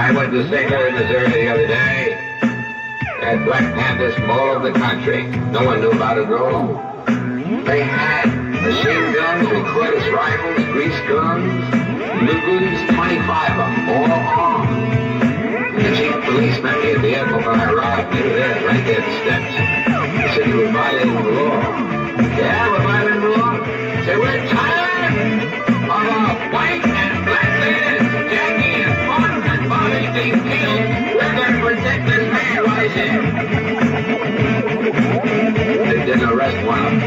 I went to St. Louis, Missouri the other day. Had Black Panthers from all over the country. No one knew about it at all. They had machine guns, recoilless rifles, grease guns, Lugers, 25 of them, all armed. The chief policeman gave the vehicle when I arrived. They were there, right there at the steps. He said you were violating the law. Yeah, we're violating the law. He said, we're tired of white and black men jacking and fun and bodies being killed. We're going to protect this man right here. They didn't arrest one of them.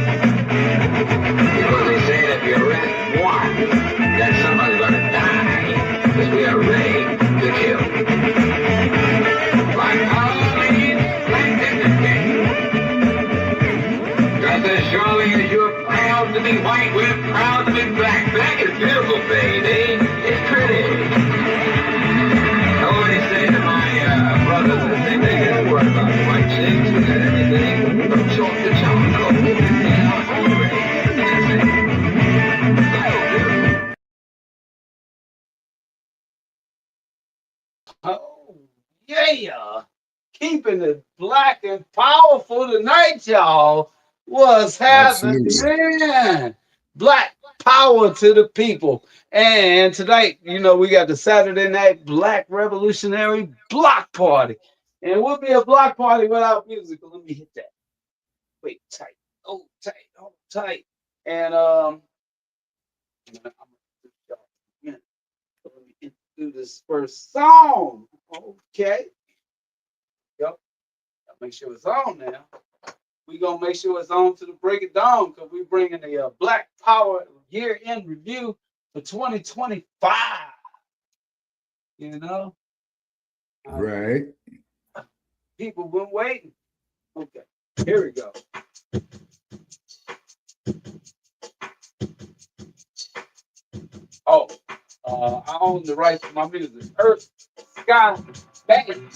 Because they say that if you arrest one, then somebody's going to die. Because we are ready to kill. Black power means black dignity. Just as surely as you're proud to be white, we're proud to be black. Black is beautiful, baby. It's pretty. I always say to my brothers, I say, they don't worry about white chicks. We got anything from chalk to chocolate. Oh, yeah. Keeping it black and powerful tonight, y'all, was having, man, black power to the people. And tonight, you know, we got the Saturday Night Black Revolutionary Block Party. And it would be a block party without music. Let me hit that. Wait, tight. Oh, tight. Oh, tight. And I'm gonna let me do this first song. Okay. Yep. Make sure it's on now. We're going to make sure it's on to the break it down because we're bringing the Black Power Year in Review for 2025. You know? Right. People been waiting. Okay. Here we go. Oh, I own the rights to my music. Earth, Sky, Bang.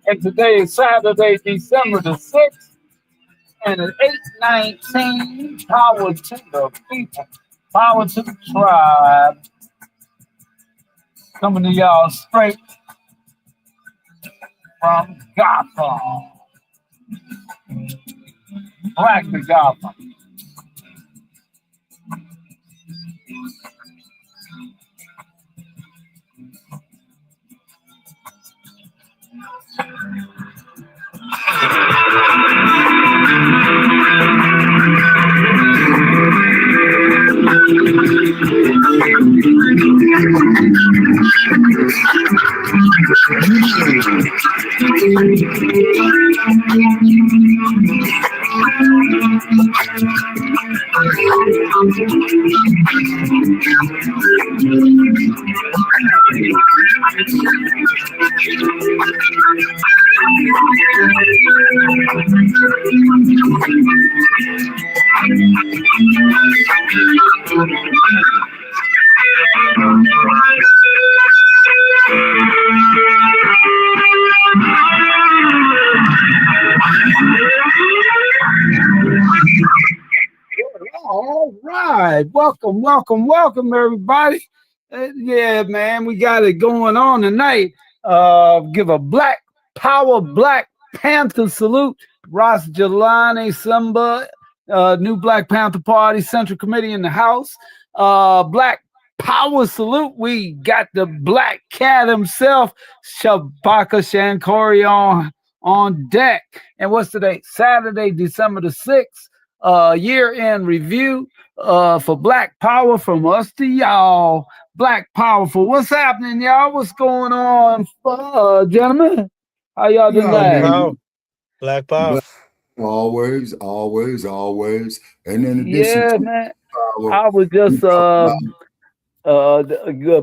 And today is Saturday, December the 6th, and at 8:19, power to the people, power to the tribe. Coming to y'all straight from Gotham. Black to Gotham. All right. Welcome, everybody. Yeah, man, we got it going on tonight. Give a Black Power Black Panther salute. Ross Jelani Simba, new Black Panther Party Central Committee in the House. Black Power salute. We got the Black Cat himself, Shabaka Shankori on deck. And what's today? Saturday, December the 6th. Year-end review for Black Power from us to y'all. Black Powerful. What's happening, y'all? What's going on, gentlemen? How y'all No, tonight? Black man. Power. Black Power. Always. And in addition Yeah, to man. power, I was we just talk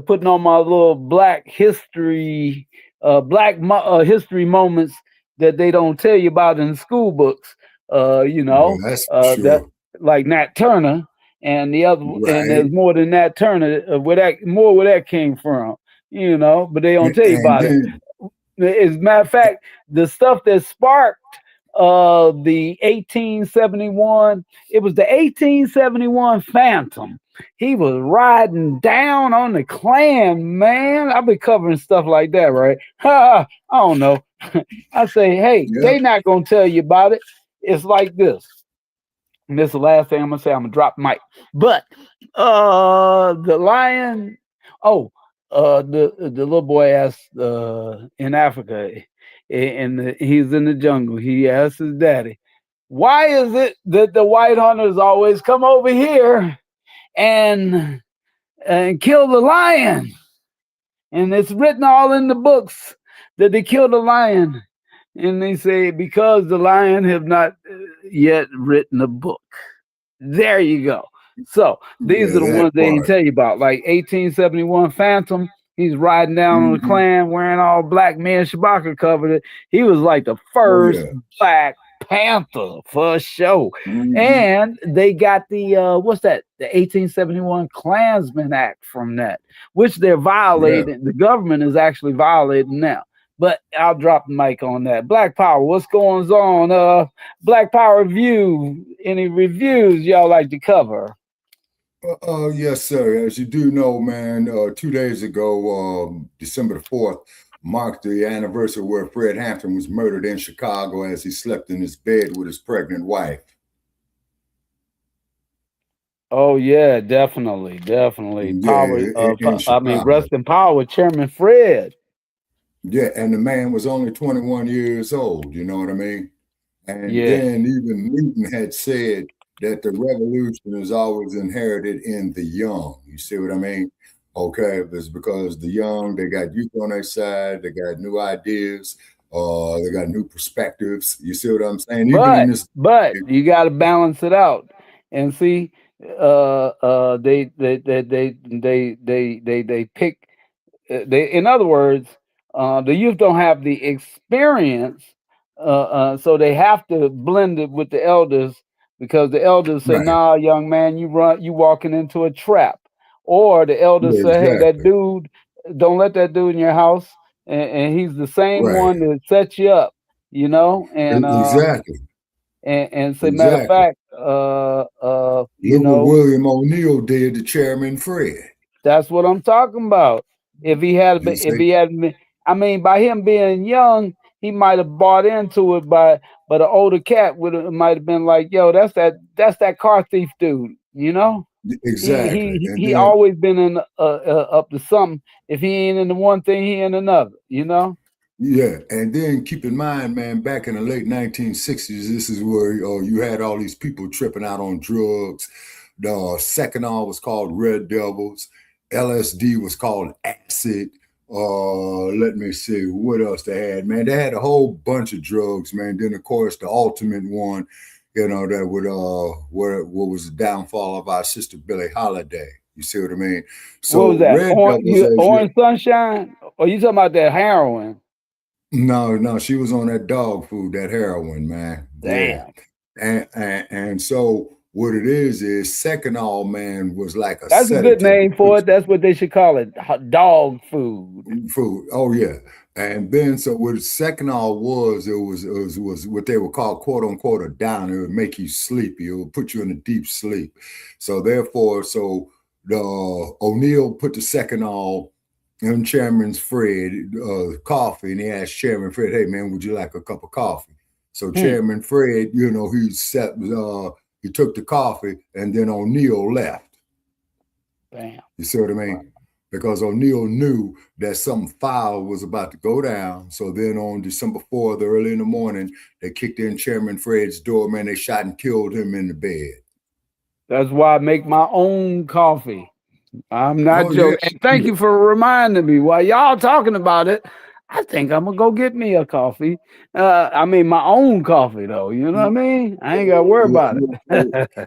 putting on my little Black history, history moments that they don't tell you about in school books. You know, that's for that sure. like Nat Turner and the other, and Right. there's more than Nat Turner. Where that came from, you know, but they don't tell you And about it. then, As a matter of fact, the stuff that sparked the 1871, it was the 1871 Phantom. He was riding down on the Klan, man. I've been covering stuff like that, right? I don't know. I say, hey, yeah, they not gonna tell you about it. It's like this. And this is the last thing I'm gonna say. I'm gonna drop the mic. But the lion, oh, the little boy asked in Africa, and he's in the jungle. He asked his daddy, "Why is it that the white hunters always come over here and kill the lion?" And it's written all in the books that they killed the lion. And they say because the lion have not yet written a book. There you go. So these yeah, are the that ones they didn't part. tell you about, like 1871 Phantom. He's riding down on the Hmm. Klan wearing all black. Man, Shabaka covered it. He was like the Oh, first yeah. Black Panther for sure. Hmm. And they got the what's that? The 1871 Klansman Act from that, which they're Yeah. violating. The government is actually violating now. But I'll drop the mic on that. Black Power, what's going on? Black Power Review. Any reviews y'all like to cover? Yes, sir. As you do know, man, 2 days ago, December the 4th, marked the anniversary where Fred Hampton was murdered in Chicago as he slept in his bed with his pregnant wife. Oh yeah, definitely. Power. Yeah, in I mean, Chicago. rest in power, Chairman Fred. Yeah, and the man was only 21 years old, you know what I mean? And Yeah, then even Newton had said that the revolution is always inherited in the young. You see what I mean? Okay, it's because the young, they got youth on their side, they got new ideas, they got new perspectives. You see what I'm saying? Even in but this, you got to balance it out and see. They pick. In other words, the youth don't have the experience, so they have to blend it with the elders because the elders say, right? "Nah, young man, you walking into a trap," or the elders Yeah, say, "Hey, that exactly. dude, don't let that dude in your house, and he's the same Right. one that set you up, you know." Exactly. And say, matter of Exactly. fact, you Look what know, William O'Neill did to Chairman Fred. that's what I'm talking about. You If see? he had, I mean, by him being young, he might have bought into it. But an older cat would have might have been like, "Yo, that's that car thief dude." You know, Exactly. And he then always been in up to something. If he ain't in the one thing, he in another. You know. yeah, and then keep in mind, man, back in the late 1960s, this is where you had all these people tripping out on drugs. The second was called Red Devils. LSD was called acid. Let me see what else they had, man. They had a whole bunch of drugs, man. Then of course the ultimate one, that would what was the downfall of our sister Billie Holiday. You see what I mean? What was So that? Red Devils, as you Orange Sunshine? Or you talking about that heroin? no, she was on that dog food, that heroin, man. Yeah. Damn. And so what it is second all man was like a That's a good sedative name for it. That's what they should call it. Dog food. food. Oh yeah. And then so what Seconal was, it was what they would call quote unquote a downer. It would make you sleepy. It would put you in a deep sleep. So therefore, so the O'Neill put the Seconal in Chairman's Fred coffee, and he asked Chairman Fred, "Hey man, would you like a cup of coffee?" So Chairman Fred, he took the coffee, and then O'Neill left. Damn. You see what I mean? Because O'Neill knew that something foul was about to go down. So then on December 4th, early in the morning, they kicked in Chairman Fred's door, man. They shot and killed him in the bed. That's why I make my own coffee. I'm not Oh, yeah. joking. And thank you for reminding me. While y'all talking about it, I think I'm gonna go get me a coffee. I mean my own coffee though. You know what I mean? I ain't gotta worry about it.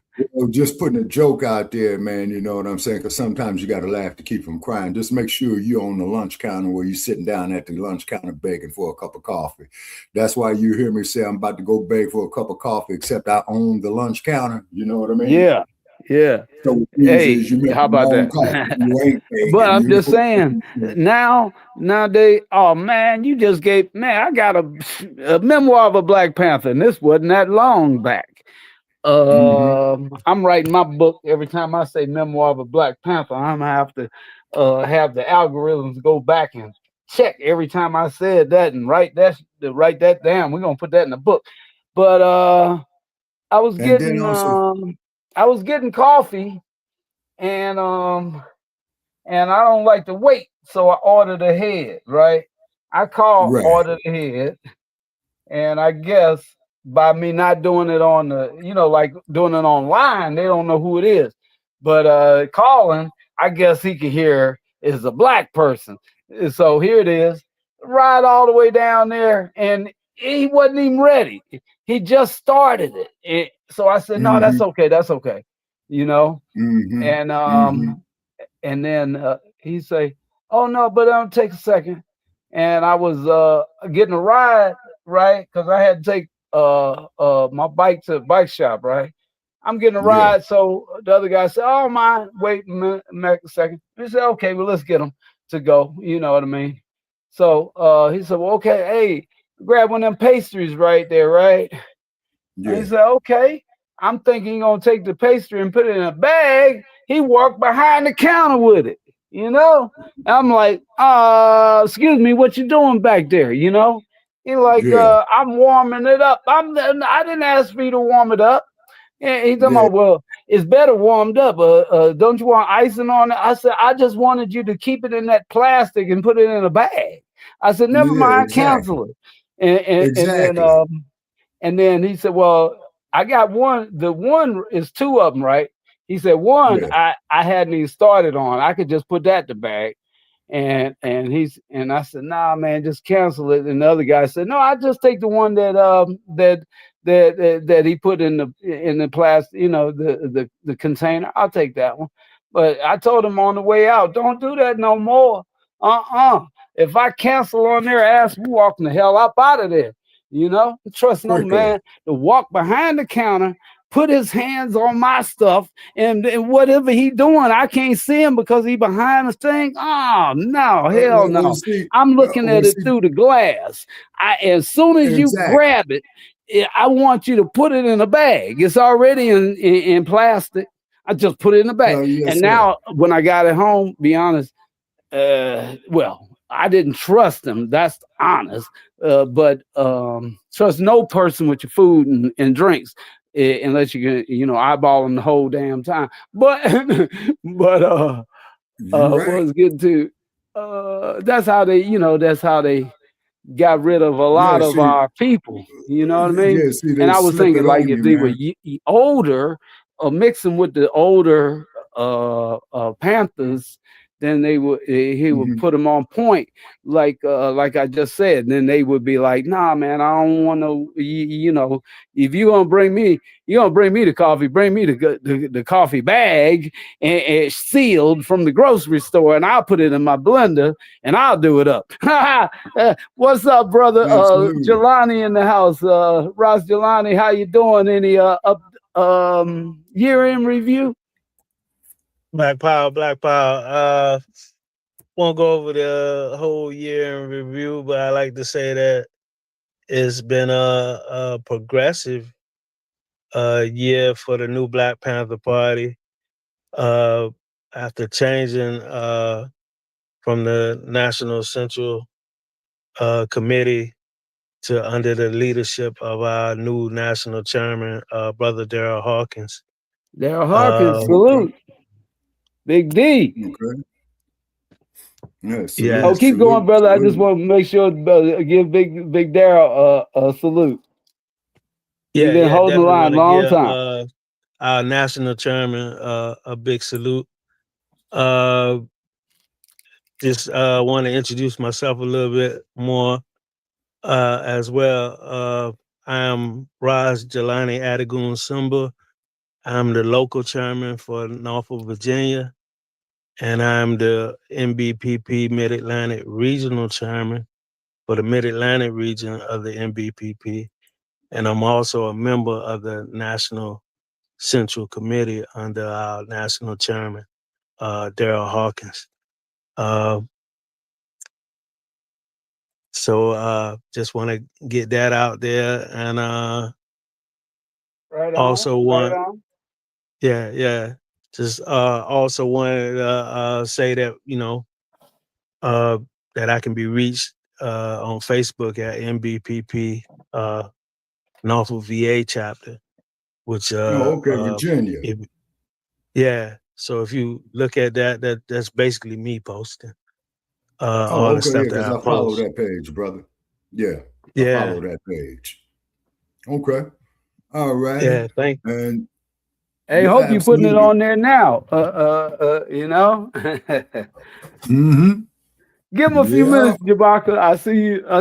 Just putting a joke out there, man. You know what I'm saying? Because sometimes you got to laugh to keep from crying. Just make sure you're on the lunch counter where you're sitting down at the lunch counter begging for a cup of coffee. That's why you hear me say I'm about to go beg for a cup of coffee, except I own the lunch counter. You know what I mean? Yeah. So Hey, you how about that? You ain't begging, But I'm just saying, nowadays, oh man, you just gave man. I got a memoir of a Black Panther, and this wasn't that long back. I'm writing my book. Every time I say memoir of a Black Panther, I'm gonna have to have the algorithms go back and check every time I said that and write that down. We're gonna put that in the book. But I was And then getting also, coffee, and I don't like to wait, so I ordered ahead. Right, I called, right. ordered ahead, and I guess by me not doing it on like doing it online, they don't know who it is. But calling, I guess he could hear is a black person. So here it is, ride all the way down there, and he wasn't even ready. He just started it. So I said, no, Mm-hmm. that's okay, you know. Mm-hmm. And Mm-hmm. and then he say, "Oh no, but take a second." And I was getting a ride, right? Because I had to take my bike to the bike shop, right? I'm getting a Yeah. ride, so the other guy said, "Oh, mind, wait a second." He said, "Okay, well, let's get him to go." You know what I mean? So he said, "Well, okay, hey, grab one of them pastries right there, right?" And he Yeah. said, "Okay." I'm thinking he's gonna take the pastry and put it in a bag. He walked behind the counter with it, you know. And I'm like, excuse me, what you doing back there? You know? He like, Yeah. I'm warming it up. I didn't ask for you to warm it up. And he talking Yeah. about, well, it's better warmed up. Don't you want icing on it? I said, I just wanted you to keep it in that plastic and put it in a bag. I said, never Yeah. mind, Exactly. cancel it. And Exactly. then he said, well, I got one. The one is two of them, right? He said, one Yeah. I hadn't even started on. I could just put that in the bag. And I said, nah, man, just cancel it. And the other guy said, no, I just take the one that he put in the plastic, the container. I'll take that one. But I told him on the way out, don't do that no more. If I cancel on their ass, we walking the hell up out of there. Trust no Quickly. man to walk behind the counter, put his hands on my stuff, and whatever he doing, I can't see him because he behind the thing. Oh no, hell no! I'm looking at it through the glass. As soon as you Exactly. grab it, I want you to put it in a bag. It's already in plastic. I just put it in a bag. Yes, and sir. now when I got it home, be honest, well, I didn't trust him. That's honest. But trust no person with your food and drinks unless you can, eyeball them the whole damn time. But what Right. was good too. That's how they got rid of a lot of See, our people. You know what I mean? see, And they I was slip thinking it like on if you, they were man. older or mixing with the older Panthers, then he would put them on point, like I just said. Then they would be like, nah, man, I don't want no, you know, if you're gonna bring me the coffee, bring me the coffee bag and sealed from the grocery store, and I'll put it in my blender and I'll do it up. What's up, brother? Jelani in the house. Ross Jelani, how you doing? Any year in review? Black Power. Won't go over the whole year in review, but I like to say that it's been a progressive year for the new Black Panther Party. After changing from the National Central Committee to under the leadership of our new national chairman, Brother Darrell Hawkins. Darrell Hawkins, salute. Big D. Okay. Yeah, yeah. Oh, keep going, brother. I just want to make sure give Big Darrell a salute. Yeah, He's been holding the line a long time. Our national chairman, a big salute. Just want to introduce myself a little bit more as well. I am Raz Jelani Adegun Simba. I'm the local chairman for Norfolk, Virginia, and I'm the NBPP Mid-Atlantic Regional Chairman for the Mid-Atlantic region of the NBPP. And I'm also a member of the National Central Committee under our national chairman, Darrell Hawkins. So just want to get that out there, and also want, yeah. Just also wanted to say that, you know, that I can be reached on Facebook at NBPP Norfolk VA chapter, which Virginia. Yeah. So if you look at that's basically me posting. All the stuff that I follow that page, brother. Yeah. I follow that page. Okay. All right. Yeah, thank you. And hey, hope you're putting it on there now. You know. Give him a few minutes, Jabaka. I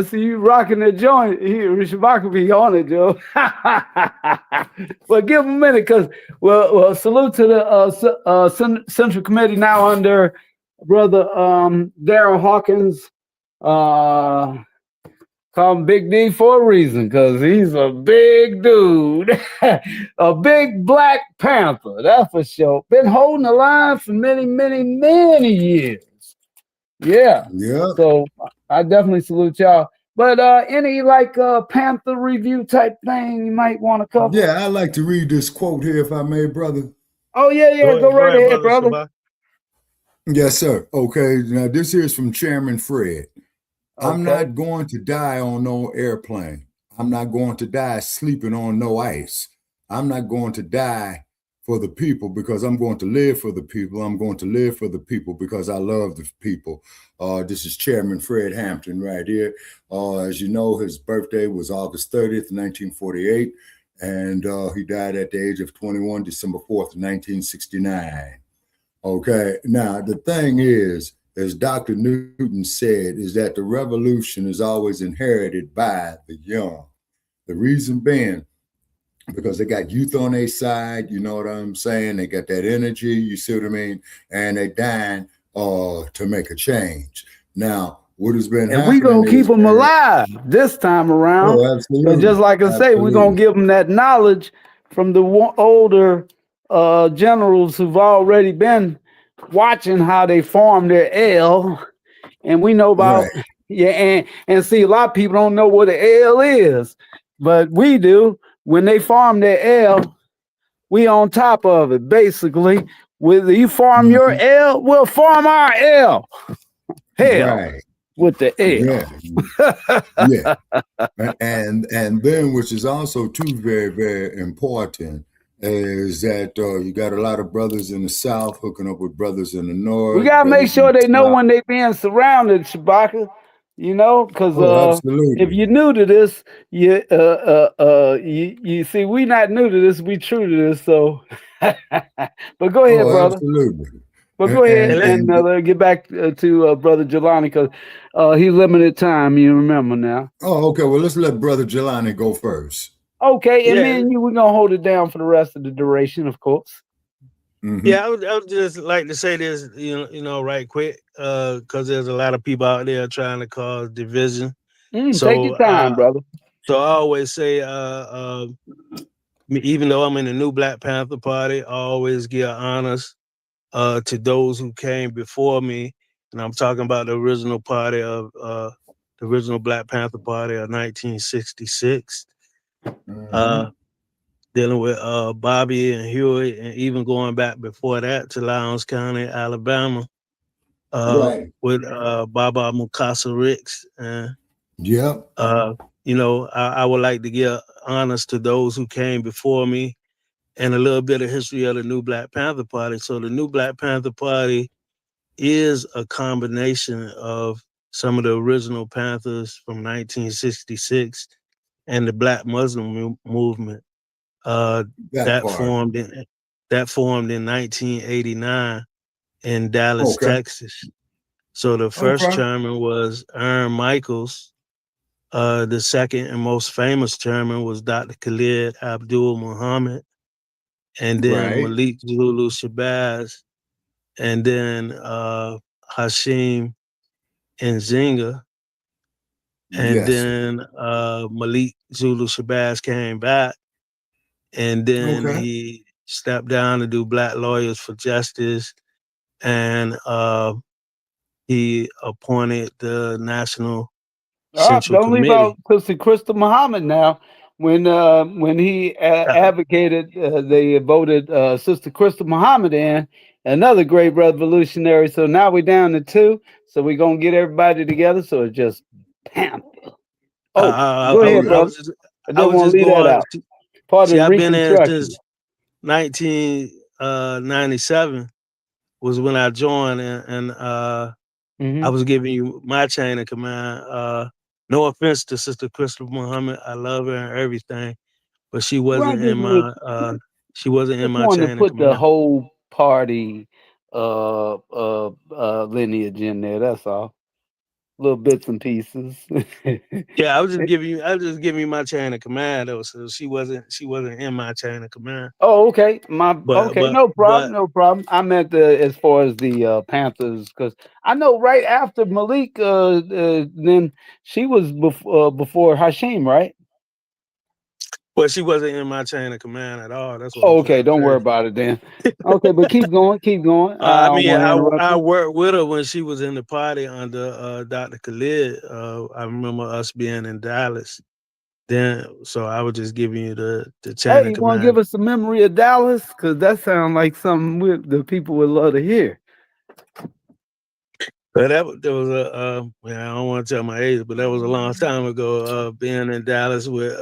see you rocking the joint. Shabaka be on it, Joe. Well, give him a minute, because well, salute to the Central Committee now under Brother Darrell Hawkins. Call him Big D for a reason, because he's a big dude, a big Black Panther, that's for sure. Been holding the line for many, many, many years. Yeah. So I definitely salute y'all. But any Panther review type thing you might want to cover? Yeah, I'd like to read this quote here, if I may, brother. Oh, yeah. Go right ahead, brother. Yes, sir. Okay. Now, this here is from Chairman Fred. I'm not going to die on no airplane. I'm not going to die sleeping on no ice. I'm not going to die for the people because I'm going to live for the people. I'm going to live for the people because I love the people. This is Chairman Fred Hampton right here. As you know, his birthday was August 30th, 1948, and he died at the age of 21, December 4th, 1969. Okay, now the thing is, as Dr. Newton said, is that the revolution is always inherited by the young. The reason being, because they got youth on their side, you know what I'm saying? They got that energy, you see what I mean? And they dying to make a change. Now, what has been happening? And we're going to keep them alive this time around. Oh, absolutely. But just like I say, we're going to give them that knowledge from the older generals who've already been watching how they form their L. And we know about, and see, a lot of people don't know what an L is, but we do. When they farm their L, we on top of it, basically. Whether you farm your L, we'll farm our L. Hell, with the L. Yeah. And then, which is also too very, very important, is that you got a lot of brothers in the South hooking up with brothers in the North. We got to make sure they know when they being surrounded, Shabaka. You know, because if you're new to this, you see, we not new to this, we true to this. So, but go ahead, brother. Absolutely. Well, go ahead And let, and get back to Brother Jelani because he's limited time. You remember now. oh, okay. Well, let's let Brother Jelani go first. Okay, and me yeah, and you, we're gonna hold it down for the rest of the duration, of course. Hmm. yeah, I would just like to say this, right quick, because there's a lot of people out there trying to cause division. Take your So, time, brother. so I always say, even though I'm in the new Black Panther Party, I always give honors to those who came before me, and I'm talking about the original Black Panther Party of 1966. Hmm. Uh, Dealing with Bobby and Huey, and even going back before that to Lowndes County, Alabama, Right. with Baba Mukasa Ricks. And, Yep. uh, I would like to give honors to those who came before me and a little bit of history of the New Black Panther Party. So the New Black Panther Party is a combination of some of the original Panthers from 1966 and the Black Muslim movement. Uh, That that part. formed in that formed in 1989 in Dallas, Okay. Texas. So the first Okay. chairman was Aaron Michaels. The second and most famous chairman was Dr. Khalid Abdul Muhammad, and then Right. Malik Zulu Shabazz, and then Hashim Nzinga, and Yes, sir. then Malik Zulu Shabazz came back, and then Okay. he stepped down to do Black Lawyers for Justice, and he appointed the National Central Don't leave Committee. out Sister Crystal Muhammad now. When he Uh, advocated, they voted Sister Crystal Muhammad in, another great revolutionary. So now we're down to two. So we're gonna get everybody together. So it's just Pam. Oh, go Oh ahead, yeah. brother. I I just was want to just leave that going. out. Part of See, the I've been in Reconstruction. since 1997 was when I joined, and I Hmm. was giving you my chain of command. No offense to Sister Crystal Muhammad, I love her and everything, but Well, I she wasn't in just my wanted to chain of put the command. whole party lineage in there. That's all. Little bits and pieces. Yeah, I was just giving you my chain of command though. So she wasn't in my chain of command. Oh, okay. My But okay, but no problem, but no problem. I meant the as far as the Panthers because I know right after Malik, then she was before Hashim, right? but she wasn't in my chain of command at all. That's what I'm Oh, okay. trying to Don't worry say. about it then. Okay, but keep going, keep going. I I don't mean, want to interrupt I you. worked with her when she was in the party under Dr. Khalid. I remember us being in Dallas then, so I was just giving you the chain Hey, of you want to give command. us a memory of Dallas? Because that sounds like something the people would love to hear. But that was I don't want to tell my age, but that was a long time ago. Being in Dallas with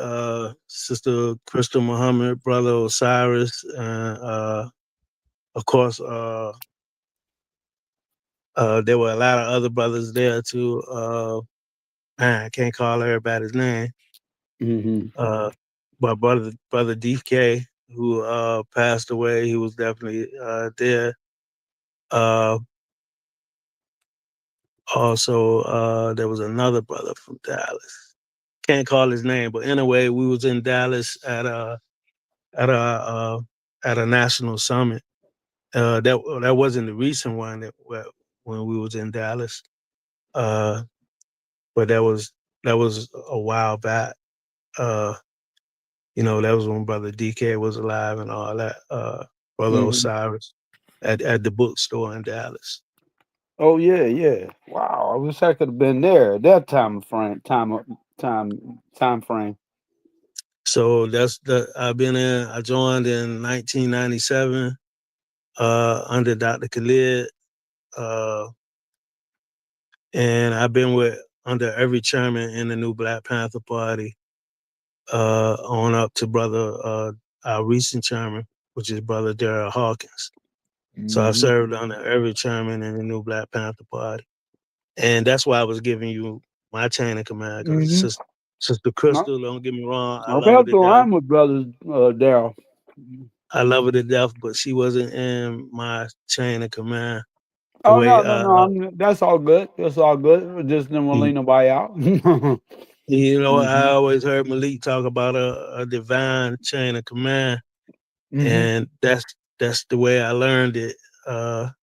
Sister Crystal Muhammad, Brother Osiris, and of course, there were a lot of other brothers there too. Man, I can't call everybody's name. Hmm. Uh, but brother DK, who passed away, he was definitely there. Uh, Also, there was another brother from Dallas. Can't call his name, but anyway, we was in Dallas at a at a national summit. That wasn't the recent one when we was in Dallas, uh, but that was a while back. Uh, that was when Brother DK was alive and all that. Brother Hmm. Osiris at the bookstore in Dallas. Oh yeah, yeah. Wow, I wish I could have been there at that time frame. So that's the I've been in. I joined in 1997 under Dr. Khalid, uh, and I've been with under every chairman in the new Black Panther Party on up to brother our recent chairman, which is brother Darrell Hawkins. So I've Hmm. served under every chairman in the new Black Panther Party, and that's why I was giving you my chain of command because Hmm. Sister Crystal, don't get me wrong, I I've love her helped to to death. line with brothers Daryl. I love her to death, but she wasn't in my chain of command. The Oh no, way no, no. That's all good. That's all good. Just didn't want to leave nobody out. you know, I hmm always heard Malik talk about a divine chain of command, hmm and that's the way I learned it. It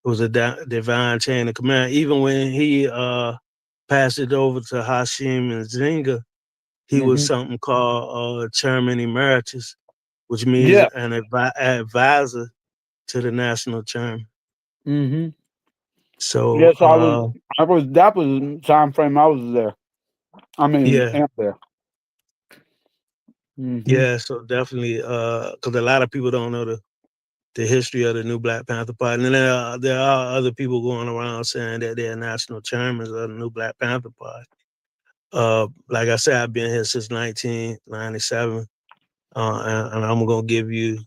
was a divine chain of command. Even when he passed it over to Hashim and Zinga, he was hmm something called Chairman Emeritus, which means Yeah. an advisor to the national chairman. hmm So Yes, I was. I was. That was the time frame I was there. I mean, yeah, amp there. hmm yeah. So definitely, because a lot of people don't know the history of the new Black Panther Party, and there are other people going around saying that they're national chairmen of the new Black Panther Party. Like I said, I've been here since 1997, and I'm gonna give you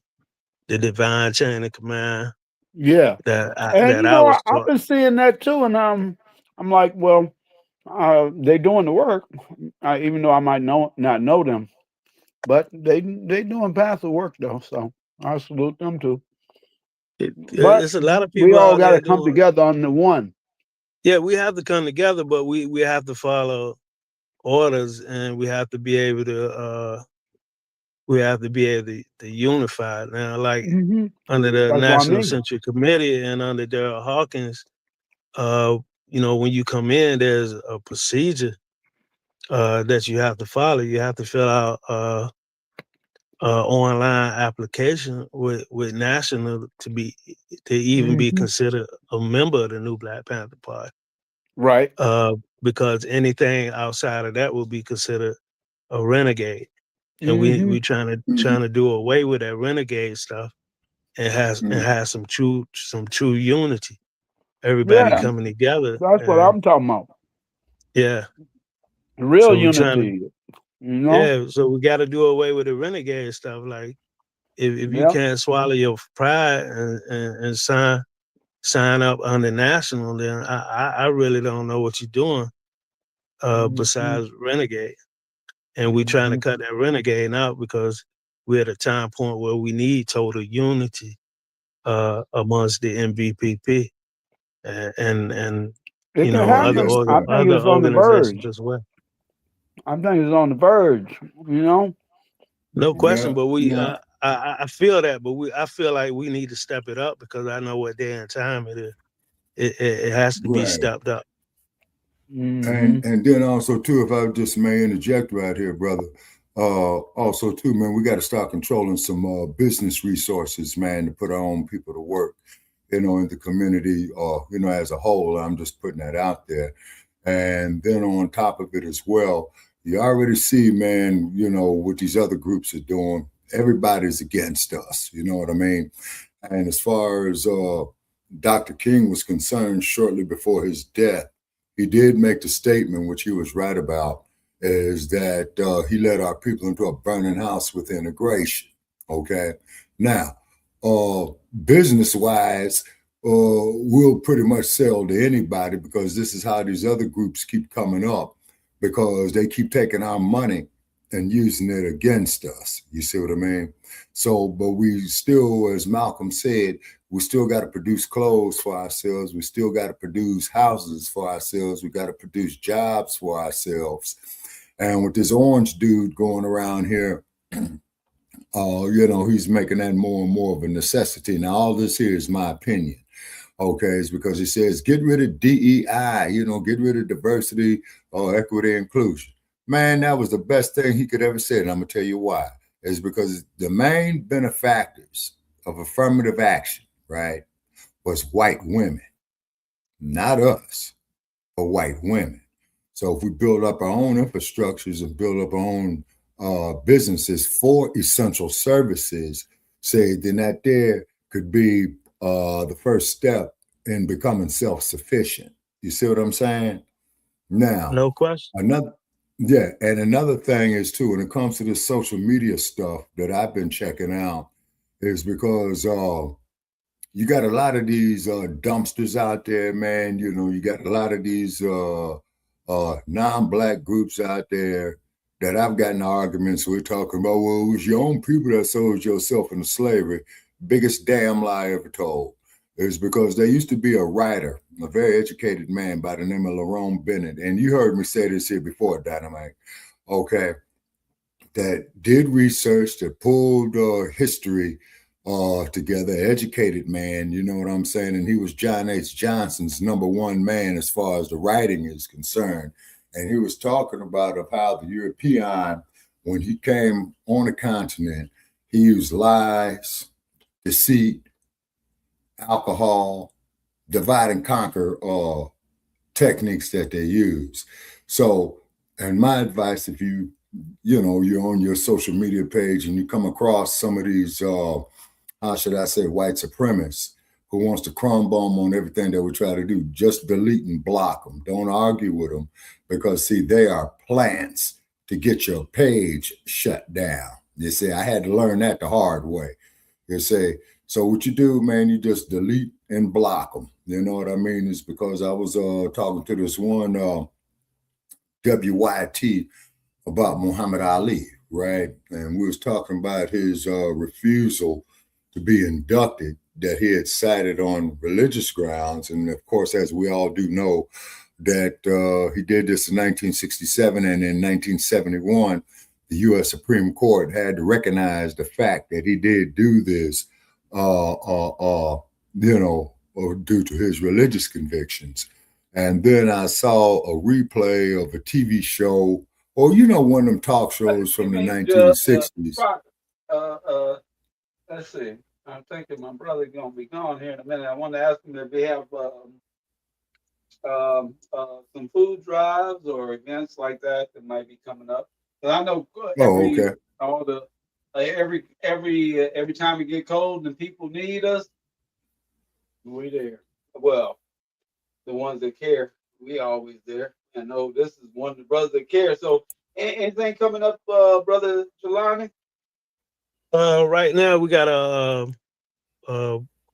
the divine chain of command Yeah, and that I was I've taught. been seeing that too, and I'm like, well, they doing the work, even though I might not know them, but they doing passive work though, so I salute them too. But It's a lot of we people all out got there to come doing. together on the one. Yeah, we have to come together, but we have to follow orders, and we have to be able to unify. Now, like hmm under the That's what I National mean. Central Committee and under Darrell Hawkins, uh, when you come in, there's a procedure that you have to follow. You have to fill out online application with national to even be hmm considered a member of the new Black Panther Party. Right. Uh, because anything outside of that will be considered a renegade, and hmm we trying Mhm. to do away with that renegade stuff and Mhm. has some true unity. Everybody Yeah, coming together, that's what and I'm talking about. yeah. Real So we trying to unity. You know. yeah. So we got to do away with the renegade stuff. Like if you Yeah. can't swallow your pride and sign up under national, then I really don't know what you're doing hmm besides renegade. And we trying to hmm cut that renegade out because we're at a time point where we need total unity amongst the NBPP and It can other happen. Yes, I sir. think other it's on the organizations verge. as well. I think it's on the verge. You know. No question, Yeah. but we Now, I feel that, but I feel like we need to step it up because I know what day and time it is. It has to be right. stepped up. hmm And then also too, if I just may interject right here, brother. Also too, man, we got to start controlling some business resources, man, to put our own people to work, in the community, or as a whole. I'm just putting that out there. And then on top of it as well, you already see, man, what these other groups are doing. Everybody's against us. You know what I mean? And as far as Dr. King was concerned, shortly before his death, he did make the statement, which he was right about, is that he led our people into a burning house with integration. Okay. Now, business wise, we'll pretty much sell to anybody because this is how these other groups keep coming up because they keep taking our money and using it against us. You see what I mean? So, but we still, as Malcolm said, we still got to produce clothes for ourselves. We still got to produce houses for ourselves. We got to produce jobs for ourselves. And with this orange dude going around here, he's making that more and more of a necessity. Now, all this here is my opinion. Okay, it's because he says get rid of DEI, get rid of diversity or equity inclusion. Man, that was the best thing he could ever say. And I'm gonna tell you why. It's because the main benefactors of affirmative action, right, was white women, not us, but white women. So if we build up our own infrastructures and build up our own businesses for essential services, say, then that there could be the first step in becoming self-sufficient. You see what I'm saying? Now, No question. another, yeah, and another thing is too, when it comes to this social media stuff that I've been checking out, is because you got a lot of these dumpsters out there, man. You got a lot of these non-black groups out there, that I've gotten arguments with talking about, well, it was your own people that sold yourself into slavery. Biggest damn lie ever told. Is because there used to be a writer, a very educated man by the name of Lerone Bennett. And you heard me say this here before, Dynamite. Okay. That did research, that pulled history together, educated man, you know what I'm saying? And he was John H. Johnson's #1 man as far as the writing is concerned. And he was talking about of how the European, when he came on the continent, he used lies, deceit, alcohol, divide and conquer techniques that they use. So, and my advice, if you're on your social media page and you come across some of these, how should I say, white supremacists who wants to crumb bomb on everything that we try to do, just delete and block them. Don't argue with them because, see, they are plants to get your page shut down. You see, I had to learn that the hard way. You say, so what you do, man, you just delete and block them. You know what I mean? It's because I was talking to this one WYT about Muhammad Ali, right? And we was talking about his refusal to be inducted that he had cited on religious grounds. And of course, as we all do know, that he did this in 1967 and in 1971, the U.S. Supreme Court had to recognize the fact that he did do this, due to his religious convictions. And then I saw a replay of a TV show, or one of them talk shows from the 1960s. Let's see. I'm thinking my brother's gonna be gone here in a minute. I want to ask him if we have some food drives or events like that might be coming up. But I know every time it get cold and people need us, we there. Well, the ones that care, we always there. I know this is one of the brothers that care. So, anything coming up, Brother Jelani? Right now we got a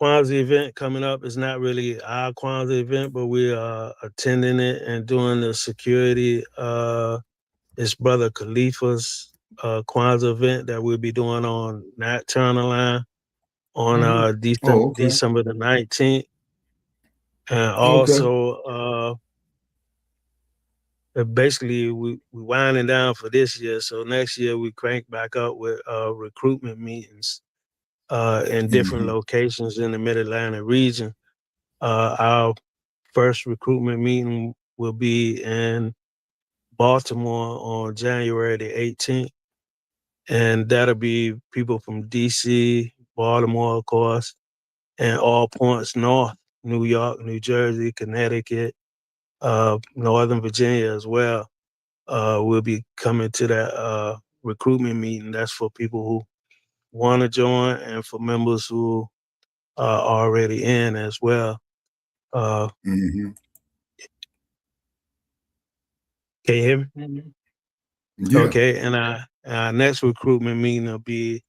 Kwanzaa event coming up. It's not really our Kwanzaa event, but we are attending it and doing the security. It's Brother Khalifa's Kwanzaa event that we'll be doing on Nat Turner Line on December the 19th. And also, basically, we winding down for this year. So next year we crank back up with recruitment meetings in different locations in the Mid-Atlantic region. Our first recruitment meeting will be in Baltimore on January the 18th. And that'll be people from DC, Baltimore, of course, and all points north, New York, New Jersey, Connecticut, Northern Virginia as well. We'll be coming to that recruitment meeting. That's for people who want to join and for members who are already in as well. Can you hear me? Mm-hmm. Yeah. Okay, and our next recruitment meeting will be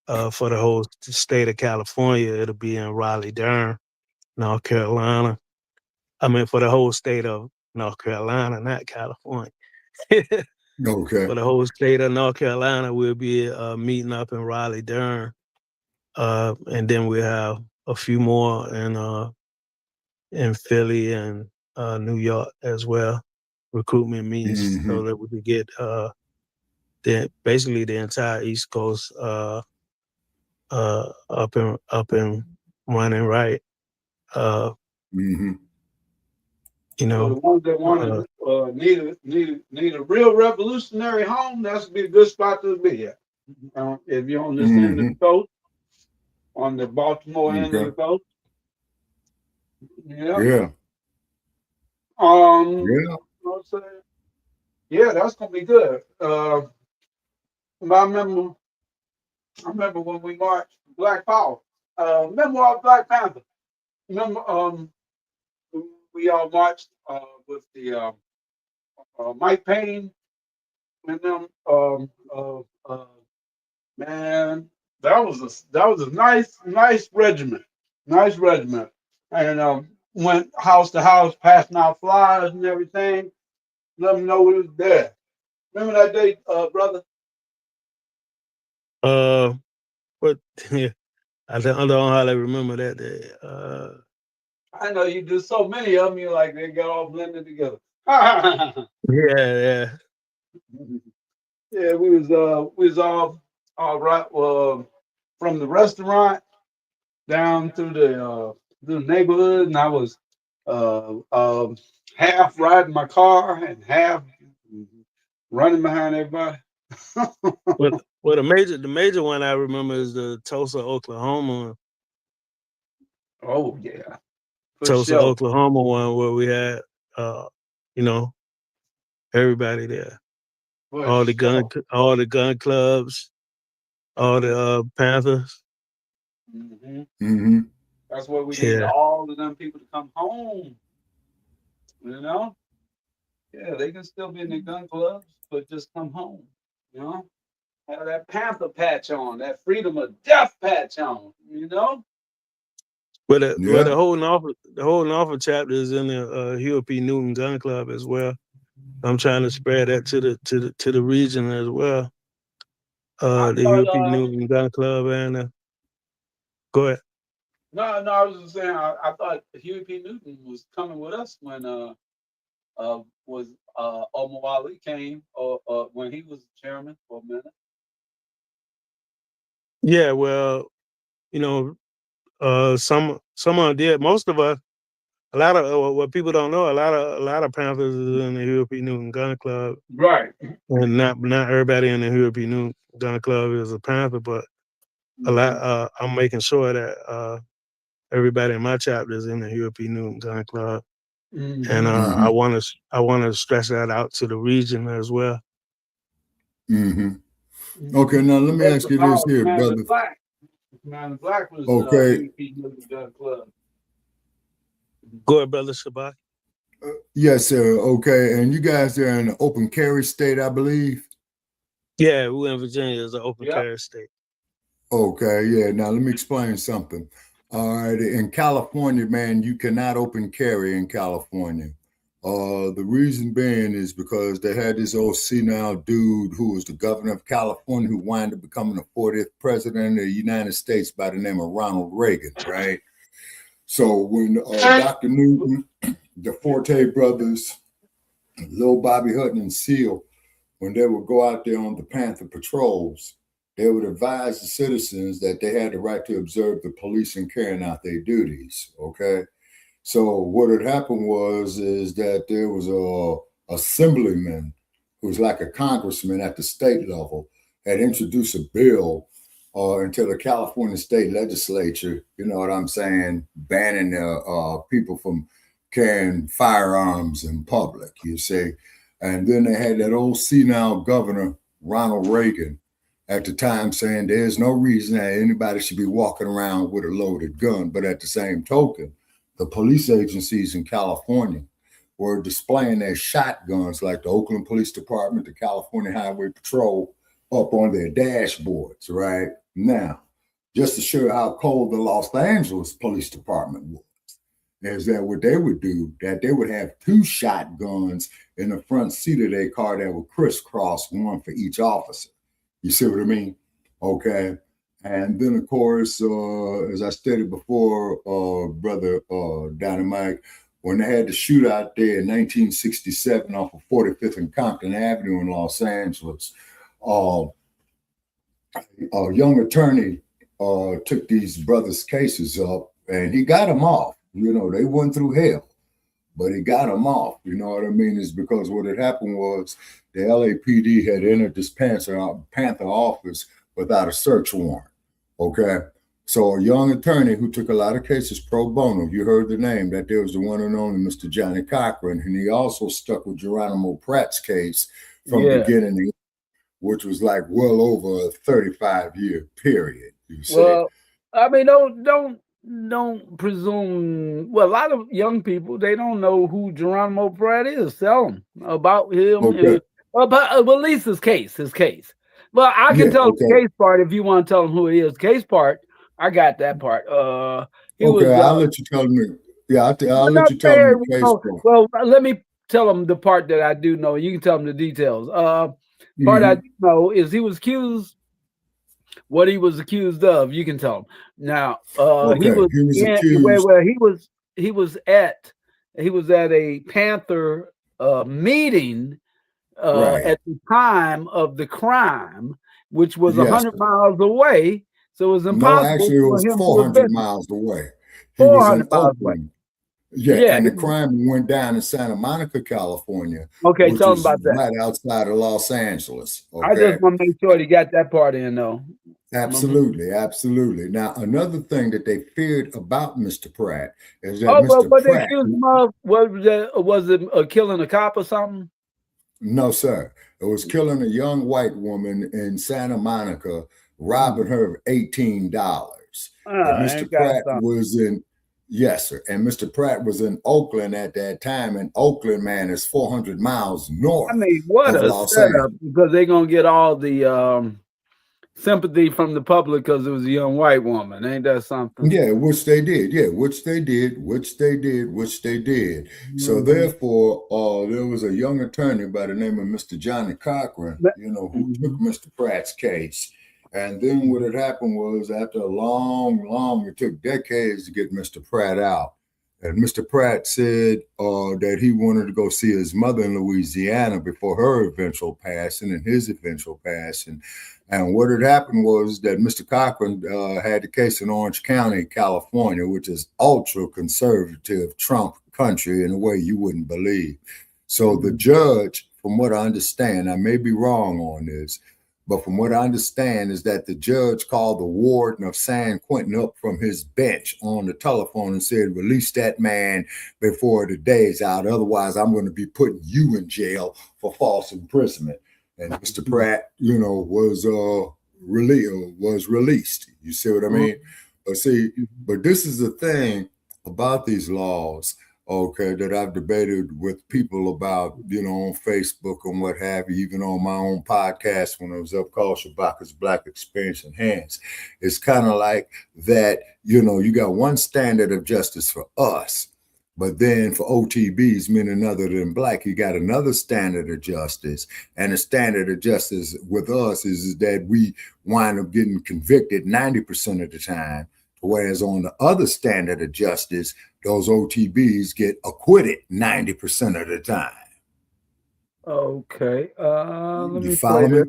for the whole state of California. It'll be in Raleigh-Durham, North Carolina. I mean, for the whole state of North Carolina, not California. Okay. For the whole state of North Carolina, we'll be meeting up in Raleigh-Durham. And then we'll have a few more in Philly and New York as well, recruitment meetings, so that we could get basically the entire East Coast up and running right. So the ones that want to need a real revolutionary home, that's be a good spot to be at. If you're on this end of the coast, on the Baltimore end of the coast. Yeah. Yeah, that's gonna be good. I remember when we marched Black Power. Remember our Black Panther. Remember we all marched with the Mike Payne and them. Man, that was a nice regiment, and went house to house passing out flyers and everything. Let them know we was there. Remember that day, brother? But yeah, I don't hardly remember that day. I know you do so many of them. You like they got all blended together. Yeah, Yeah. we was all right. From the restaurant down through the neighborhood, and I was half riding my car and half running behind everybody. Well, the major one I remember is the Tulsa, Oklahoma Oh yeah, for Tulsa, sure. Oklahoma one where we had, uh, you know, everybody there, For sure. all the gun clubs, all the Panthers. Hmm. Mm-hmm. That's where we need Yeah, all of them people to come home. You know, yeah, they can still be in the gun clubs, but just come home. You know, have that Panther patch on, that Freedom of Death patch on. You know. where Yeah. the whole Norfolk chapter is in the Huey P. Newton Gun Club as well. I'm trying to spread that to the region as well. I The thought Huey P. Newton Gun Club and go ahead. no, I was just saying I thought Huey P. Newton was coming with us when was Omar Wally came or when he was chairman for a minute. Yeah, well, you know, someone did. Most of us, a lot of what people don't know, a lot of Panthers is in the Huey P. Newton Gun Club, Right. and not everybody in the Huey P. Newton Gun Club is a Panther, but a lot. Hmm. I'm making sure that everybody in my chapter is in the Huey P. Newton Gun Club, and Hmm. Mm-hmm. I want to stretch that out to the region as well. Mm-hmm. Okay, Hmm. now let me That's ask you this about here, Commander brother. Black. Commander Black was Okay. Huey P. Newton Gun Club. Go ahead, brother Shabbat. Yes, sir. Okay. And you guys are in an open carry state, I believe. Yeah, we in Virginia is an open Yep. carry state. Okay, yeah. Now let me explain something. All right, in California, man, you cannot open carry in California. The reason being is because they had this old senile dude who was the governor of California who wound up becoming the 40th president of the United States by the name of Ronald Reagan, right? So when Dr. Newton, the Forte brothers, Lil Bobby Hutton and Seal, when they would go out there on the Panther patrols, they would advise the citizens that they had the right to observe the police in carrying out their duties. Okay. So what had happened was is that there was a assemblyman who was like a congressman at the state level had introduced a bill into the California state legislature. You know what I'm saying? Banning people from carrying firearms in public. You see, and then they had that old senile governor Ronald Reagan at the time saying there's no reason that anybody should be walking around with a loaded gun, but at the same token the police agencies in California were displaying their shotguns, like the Oakland Police Department, the California Highway Patrol, up on their dashboards, right? Now, just to show how cold the Los Angeles Police Department was, is that what they would do, that they would have two shotguns in the front seat of their car that would crisscross, one for each officer. You see what I mean? Okay. And then, of course, as I stated before, brother Dynamite, when they had the shootout there in 1967 off of 45th and Compton Avenue in Los Angeles, uh, a young attorney took these brothers' cases up, and he got them off. You know, they went through hell, but he got them off. You know what I mean? Is because what had happened was the LAPD had entered this Panther office without a search warrant. Okay. So a young attorney who took a lot of cases pro bono, you heard the name, that there was the one and only Mr. Johnny Cochran, and he also stuck with Geronimo Pratt's case from Yeah. beginning to, which was like well over a 35-year period, you see. Well, I mean, don't presume. Well, a lot of young people they don't know who Geronimo Pratt is. Tell them about him. Okay. About at least his case. Well, I can Yeah, tell the okay. case part if you want to tell them who he is. Case part, I got that part. He Okay, was I'll let you tell me. Yeah, I'll well, let not you tell me fair. the case part. Well, let me tell them the part that I do know. You can tell them the details. Part I Mhm. do know is he was accused. What he was accused of, you can tell him. Now, he Okay, was he was in accused. where he was at a Panther meeting Right. at the time of the crime, which was Yes. 100 miles away. So it was No, impossible actually, it for was him to 400 investigate. miles away. He was in 400 miles away. Oakland. Yeah, Yeah. and the crime went down in Santa Monica, California, Okay, which tell him is about that. right outside of Los Angeles. I Okay. just want to make sure he got that part in, though. Absolutely, absolutely. Now, another thing that they feared about Mr. Pratt is that Oh, but Mr. what they Pratt, accused him of was it killing a cop or something? no, sir, it was killing a young white woman in Santa Monica, robbing her of $18. But Mr. Ain't got Pratt something. was in, yes, sir. And Mr. Pratt was in Oakland at that time. And Oakland, man, is 400 miles I north mean, what of a Los setup, Angeles. because they're gonna get all the sympathy from the public because it was a young white woman. Ain't that something? Yeah, which they did. Yeah, which they did, which they did, which they did. So Mm-hmm. therefore, there was a young attorney by the name of Mr. Johnny Cochran, who took Mm-hmm. Mr. Pratt's case. And then what had happened was after a long, it took decades to get Mr. Pratt out. And Mr. Pratt said that he wanted to go see his mother in Louisiana before her eventual passing and his eventual passing. And what had happened was that Mr. Cochran had the case in Orange County, California, which is ultra conservative Trump country in a way you wouldn't believe. So the judge, from what I understand, I may be wrong on this, but from what I understand is that the judge called the warden of San Quentin up from his bench on the telephone and said, release that man before the day's out. Otherwise, I'm going to be putting you in jail for false imprisonment. And Mr. Pratt, was released. You see what I mean? But this is the thing about these laws, okay, that I've debated with people about, on Facebook and what have you, even on my own podcast when I was up called Shabaka's Black Experience Enhanced. It's kind of like that, you got one standard of justice for us. But then for OTBs, meaning other than black, you got another standard of justice. And the standard of justice with us is that we wind up getting convicted 90% of the time. Whereas on the other standard of justice, those OTBs get acquitted 90% of the time. Okay. Let You me play follow me? this.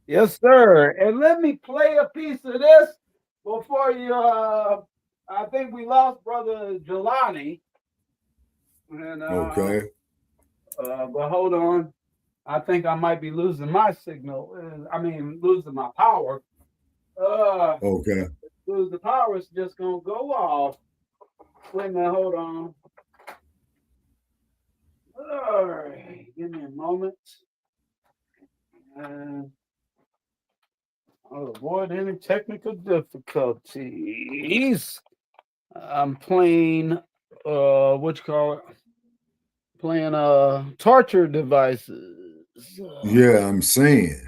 Yes, sir. And let me play a piece of this before you. I think we lost Brother Jelani. And Okay. but hold on. I think I might be losing my signal. Losing my power. Okay. Lose the power, it's just gonna go off. Wait a minute, hold on. All right, give me a moment. Avoid any technical difficulties. I'm playing what you call it? Playing torture devices. Yeah, I'm saying.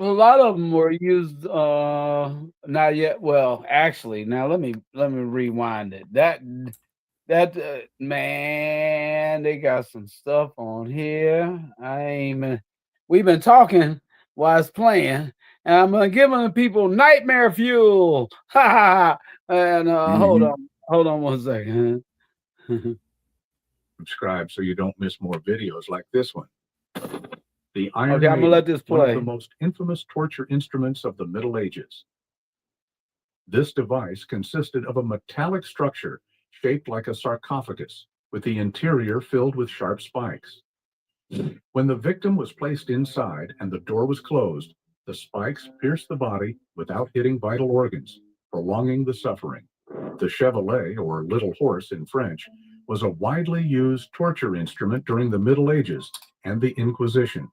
A lot of them were used not yet. Well, actually, now let me rewind it. That man, they got some stuff on here. We've been talking while it's playing, and I'm giving the people nightmare fuel. Ha ha. And hold on one second. Subscribe so you don't miss more videos like this one. The Iron Okay, I'm gonna Maiden, let this one of play. the most infamous torture instruments of the Middle Ages. This device consisted of a metallic structure shaped like a sarcophagus, with the interior filled with sharp spikes. When the victim was placed inside and the door was closed, the spikes pierced the body without hitting vital organs, prolonging the suffering. The chevalet, or little horse in French, was a widely used torture instrument during the Middle Ages and the Inquisition.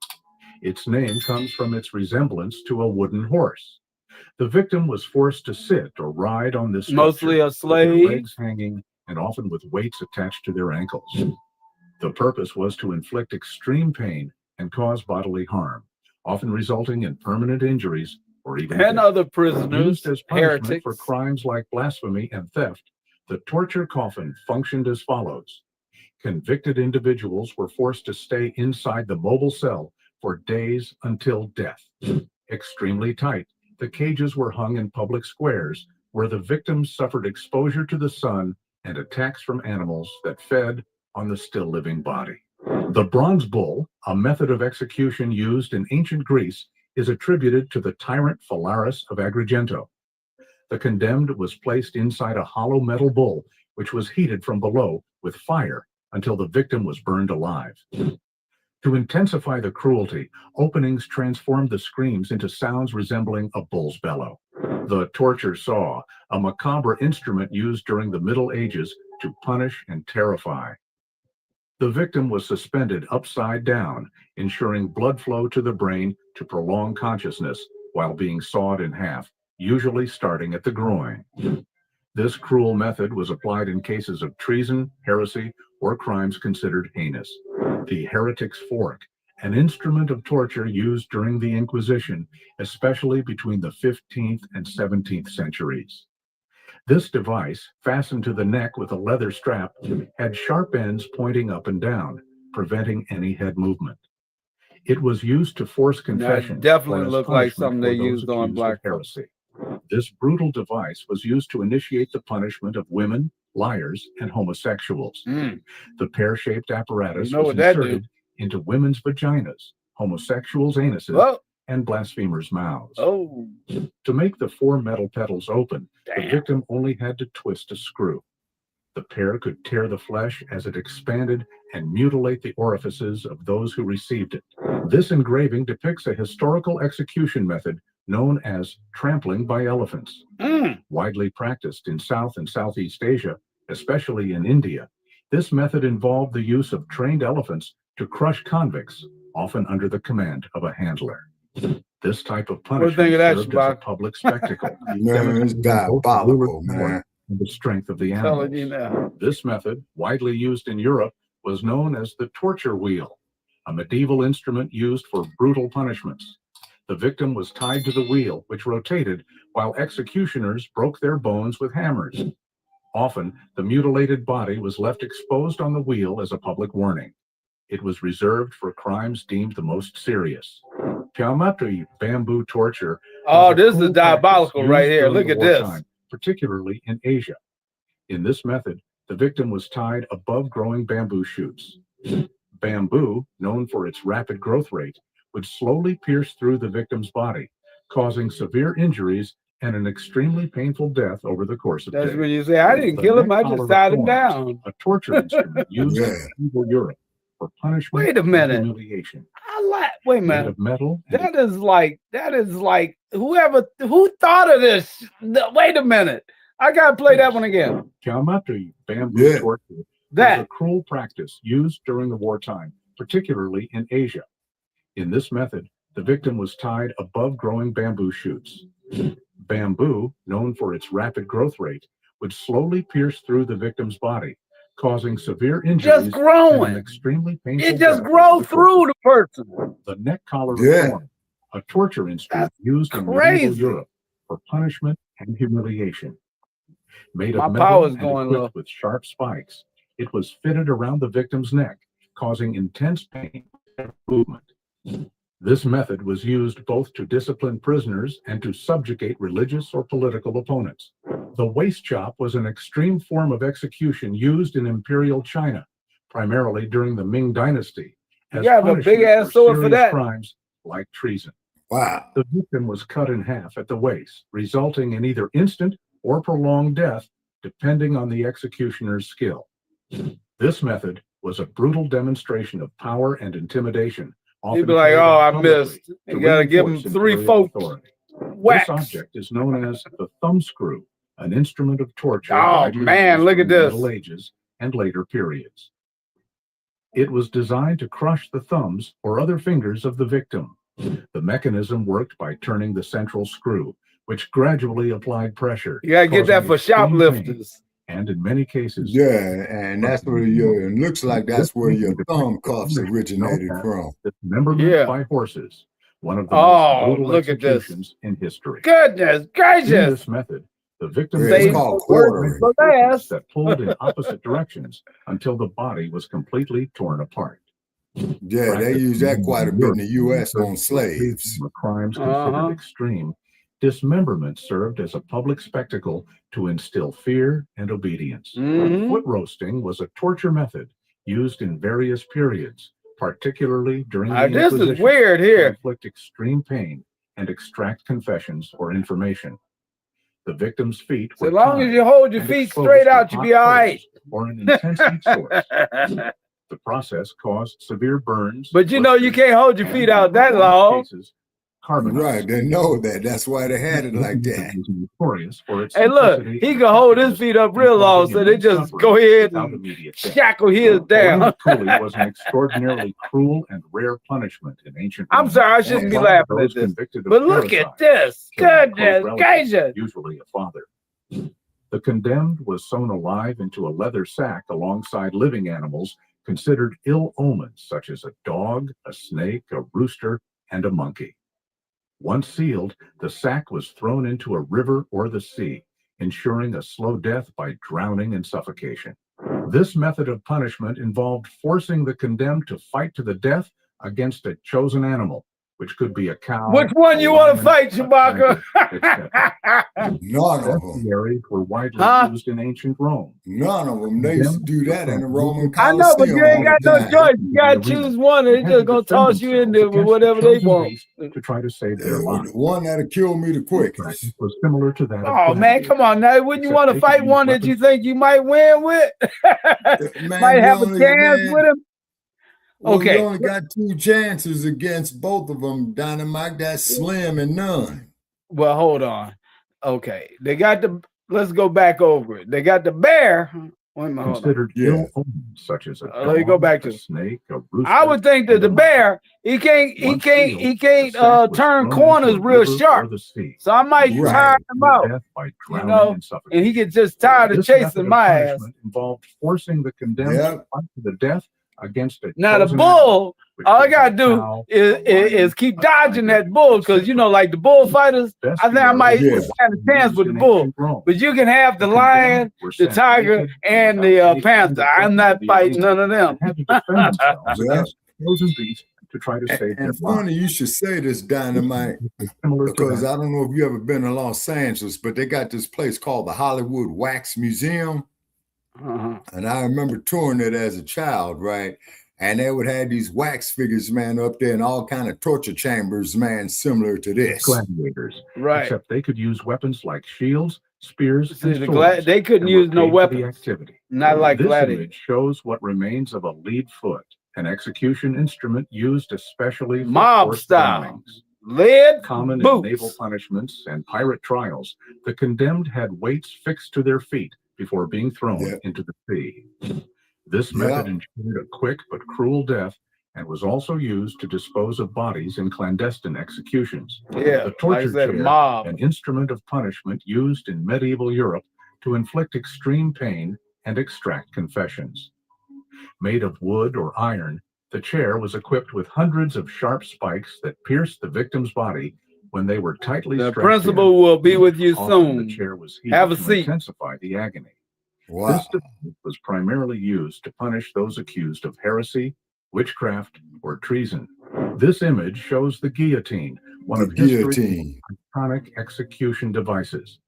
Its name comes from its resemblance to a wooden horse. The victim was forced to sit or ride on this structure, Mostly a with their slave. legs hanging and often with weights attached to their ankles. The purpose was to inflict extreme pain and cause bodily harm, often resulting in permanent injuries or even And death. other prisoners, Used as punishment heretics. for crimes like blasphemy and theft, the torture coffin functioned as follows. Convicted individuals were forced to stay inside the mobile cell for days until death. Extremely tight, the cages were hung in public squares where the victims suffered exposure to the sun and attacks from animals that fed on the still living body. The bronze bull, a method of execution used in ancient Greece, is attributed to the tyrant Phalaris of Agrigento. The condemned was placed inside a hollow metal bull, which was heated from below with fire until the victim was burned alive. To intensify the cruelty, openings transformed the screams into sounds resembling a bull's bellow. The torture saw, a macabre instrument used during the Middle Ages to punish and terrify. The victim was suspended upside down, ensuring blood flow to the brain to prolong consciousness while being sawed in half, usually starting at the groin. This cruel method was applied in cases of treason, heresy, or crimes considered heinous. The heretic's fork, an instrument of torture used during the Inquisition, especially between the 15th and 17th centuries. This device, fastened to the neck with a leather strap, had sharp ends pointing up and down, preventing any head movement. It was used to force confession. That definitely looked like something they used on black heresy. This brutal device was used to initiate the punishment of women, liars, and homosexuals. The pear-shaped apparatus was inserted into women's vaginas, homosexuals' anuses, and blasphemers' mouths. To make the 4 metal petals open, the victim only had to twist a screw. The pear could tear the flesh as it expanded and mutilate the orifices of those who received it. This engraving depicts a historical execution method known as trampling by elephants. Widely practiced in South and Southeast Asia, especially in India, this method involved the use of trained elephants to crush convicts, often under the command of a handler. This type of punishment served as a public spectacle. Man, it's diabolical, man. And the strength of the animals. This method, widely used in Europe, was known as the torture wheel, a medieval instrument used for brutal punishments. The victim was tied to the wheel, which rotated, while executioners broke their bones with hammers. Often, the mutilated body was left exposed on the wheel as a public warning. It was reserved for crimes deemed the most serious. Piamatri bamboo torture. This is diabolical right here. Look at this. Particularly in Asia. In this method, the victim was tied above growing bamboo shoots. Bamboo, known for its rapid growth rate, would slowly pierce through the victim's body, causing severe injuries and an extremely painful death over the course of days. That's when you say, I didn't kill him, I just tied him down. A torture instrument used in medieval Europe for punishment and humiliation. Wait a minute. Made of metal. That is like who thought of this? Wait a minute. I gotta play that one again. Geometry bamboo torture was a cruel practice used during the wartime, particularly in Asia. In this method, the victim was tied above growing bamboo shoots. Bamboo, known for its rapid growth rate, would slowly pierce through the victim's body, causing severe injuries. Just growing. And extremely painful. It just grows through the person. The neck collar reform, a torture instrument used in medieval Europe for punishment and humiliation. Made of metal and equipped with sharp spikes, it was fitted around the victim's neck, causing intense pain and movement. This method was used both to discipline prisoners and to subjugate religious or political opponents. The waist chop was an extreme form of execution used in imperial China, primarily during the Ming Dynasty, as you have a big ass sword for that. Crimes like treason. Wow. The victim was cut in half at the waist, resulting in either instant or prolonged death, depending on the executioner's skill. This method was a brutal demonstration of power and intimidation. He'd be like, oh, I missed. You gotta give him 3 folks. This object is known as the thumb screw, an instrument of torture. Oh man, look at this. Middle Ages and later periods. It was designed to crush the thumbs or other fingers of the victim. The mechanism worked by turning the central screw, which gradually applied pressure. You gotta get that for shoplifters. And in many cases, and that's where it looks like that's where your thumb cuffs originated from. Dismemberment by horses, one of the most brutal look at this in history. Goodness gracious! In this method, The victim it's called quartering. that pulled in opposite directions until the body was completely torn apart. Yeah, they use that quite a bit in the U.S. on slaves. Crimes considered extreme, dismemberment served as a public spectacle to instill fear and obedience. Foot roasting was a torture method used in various periods, particularly during the Inquisition, this is weird here. to inflict extreme pain and extract confessions or information. The victim's feet were as long as you hold your feet straight out, you'll be all right. Or an intense heat source. The process caused severe burns. But you know, you can't hold your feet out that long. Right, they know that. That's why they had it like that. Hey, look, he can hold his feet up real long, so they just go ahead and shackle his down. Was an extraordinarily cruel and rare punishment in ancient Rome. I'm sorry, I shouldn't be laughing at this. But look at this. Goodness gracious. Usually a father. The condemned was sewn alive into a leather sack alongside living animals considered ill omens, such as a dog, a snake, a rooster, and a monkey. Once sealed, the sack was thrown into a river or the sea, ensuring a slow death by drowning and suffocation. This method of punishment involved forcing the condemned to fight to the death against a chosen animal, which could be a cow. Which one you want to fight, Chewbacca? None of them. Bestiaries were widely used in ancient Rome. None of them. They used to do that in the Roman I Colosseum. know, but you ain't got no choice. You got to choose one, and they're just going to toss you in there with whatever they want. To try to save their lives. The one that'll kill me the quickest. Was similar to that. Oh, man, come on now. Wouldn't you want to fight one that you think you might win with? Might have a chance with him? Well, okay. You only got 2 chances against both of them, Dynamite. That's slim and none. Well, hold on. Okay. They got let's go back over it. They got the bear. Considered ill omens, such as a dog, let me go back to a snake, a rooster. I would think that the bear, he can't turn corners real sharp. So I might tire him out. You know, and he gets just tired of chasing my ass. Involved forcing the condemned to fight to the death against a now the bull, all I gotta do is keep dodging that bull, because you know, like the bullfighters, I think I might stand a chance with the bull. But you can have the lion, the tiger, and the panther. I'm not fighting none of them. To try to save and funny you should say this, Dynamite, because I don't know if you ever been to Los Angeles, but they got this place called the Hollywood Wax Museum. And I remember touring it as a child, right? And they would have these wax figures, man, up there in all kind of torture chambers, man, similar to this. Gladiators. Right. Except they could use weapons like shields, spears, and swords. They couldn't use no weapons. Not like gladiators. This shows what remains of a lead foot, an execution instrument used especially for mob style. Lead common boots. In naval punishments and pirate trials. The condemned had weights fixed to their feet before being thrown into the sea. This method ensured a quick but cruel death and was also used to dispose of bodies in clandestine executions. The torture chair, an instrument of punishment used in medieval Europe to inflict extreme pain and extract confessions. Made of wood or iron, the chair was equipped with hundreds of sharp spikes that pierced the victim's body when they were tightly the strapped principal in. will be with you Often soon. The chair was have a to seat. Intensify the agony. Wow. This device was primarily used to punish those accused of heresy, witchcraft, or treason. This image shows the guillotine, one of history's iconic execution devices.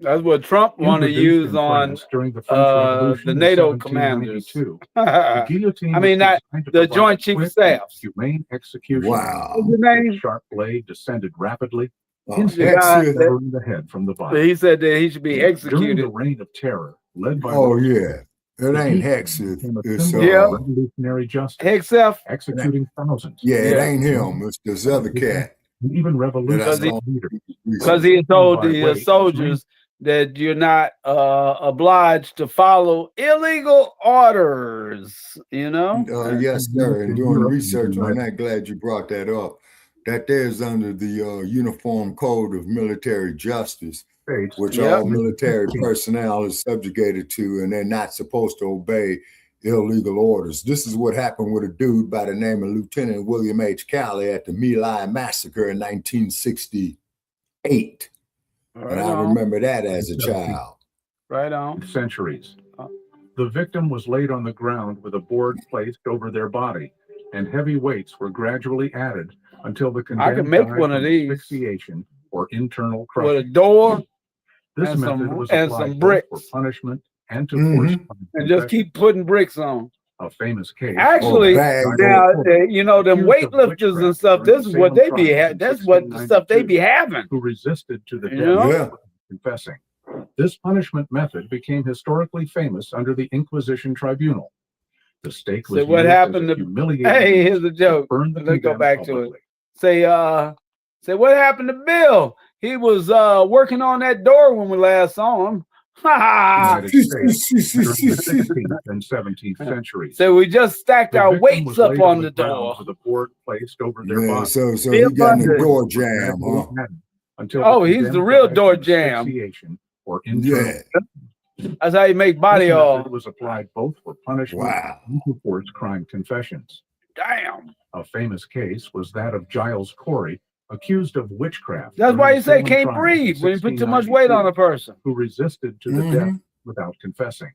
That's what Trump wanted to use on the NATO commanders. The guillotine I mean, not the Joint Chief of Staff. Humane execution. Wow. What's his name? Sharp blade descended rapidly, the the head from the body. He said that he should be executed. During the reign of terror, led by it ain't Hex. It's revolutionary justice. Hexef executing thousands. it ain't him. It's this other cat. Even revolutionary because he told the soldiers that you're not obliged to follow illegal orders, you know? Yes, sir. And doing research on that, glad you brought that up. That there's under the Uniform Code of Military Justice, which all military personnel is subjugated to, and they're not supposed to obey illegal orders. This is what happened with a dude by the name of Lieutenant William H. Calley at the My Lai massacre in 1968. And I remember that as a child. Right on. Centuries. The victim was laid on the ground with a board placed over their body, and heavy weights were gradually added until the condemned I can make died one of from these asphyxiation or internal crushing. with a door This and method some was and applied some both bricks, for punishment and to force and just keep putting bricks on. A famous case. Actually, now you know them weightlifters and stuff. This is what they be. That's what the stuff they be having. Who resisted to the death confessing. This punishment method became historically famous under the Inquisition tribunal. The stake was what happened to humiliating. Hey, here's a joke. Let's go back to it. Say what happened to Bill? He was working on that door when we last saw him. United States during the 16th and 17th centuries. So we just stacked our weights up on the door with a board placed over their body. So he got in the door jam, huh? Until he's the real door jam. Or internal. That's how you make body oil. It was applied both for punishment and to force crime confessions. Damn. A famous case was that of Giles Corey, accused of witchcraft. That's why you say can't breathe when you put too much weight on a person. Who resisted to the death without confessing.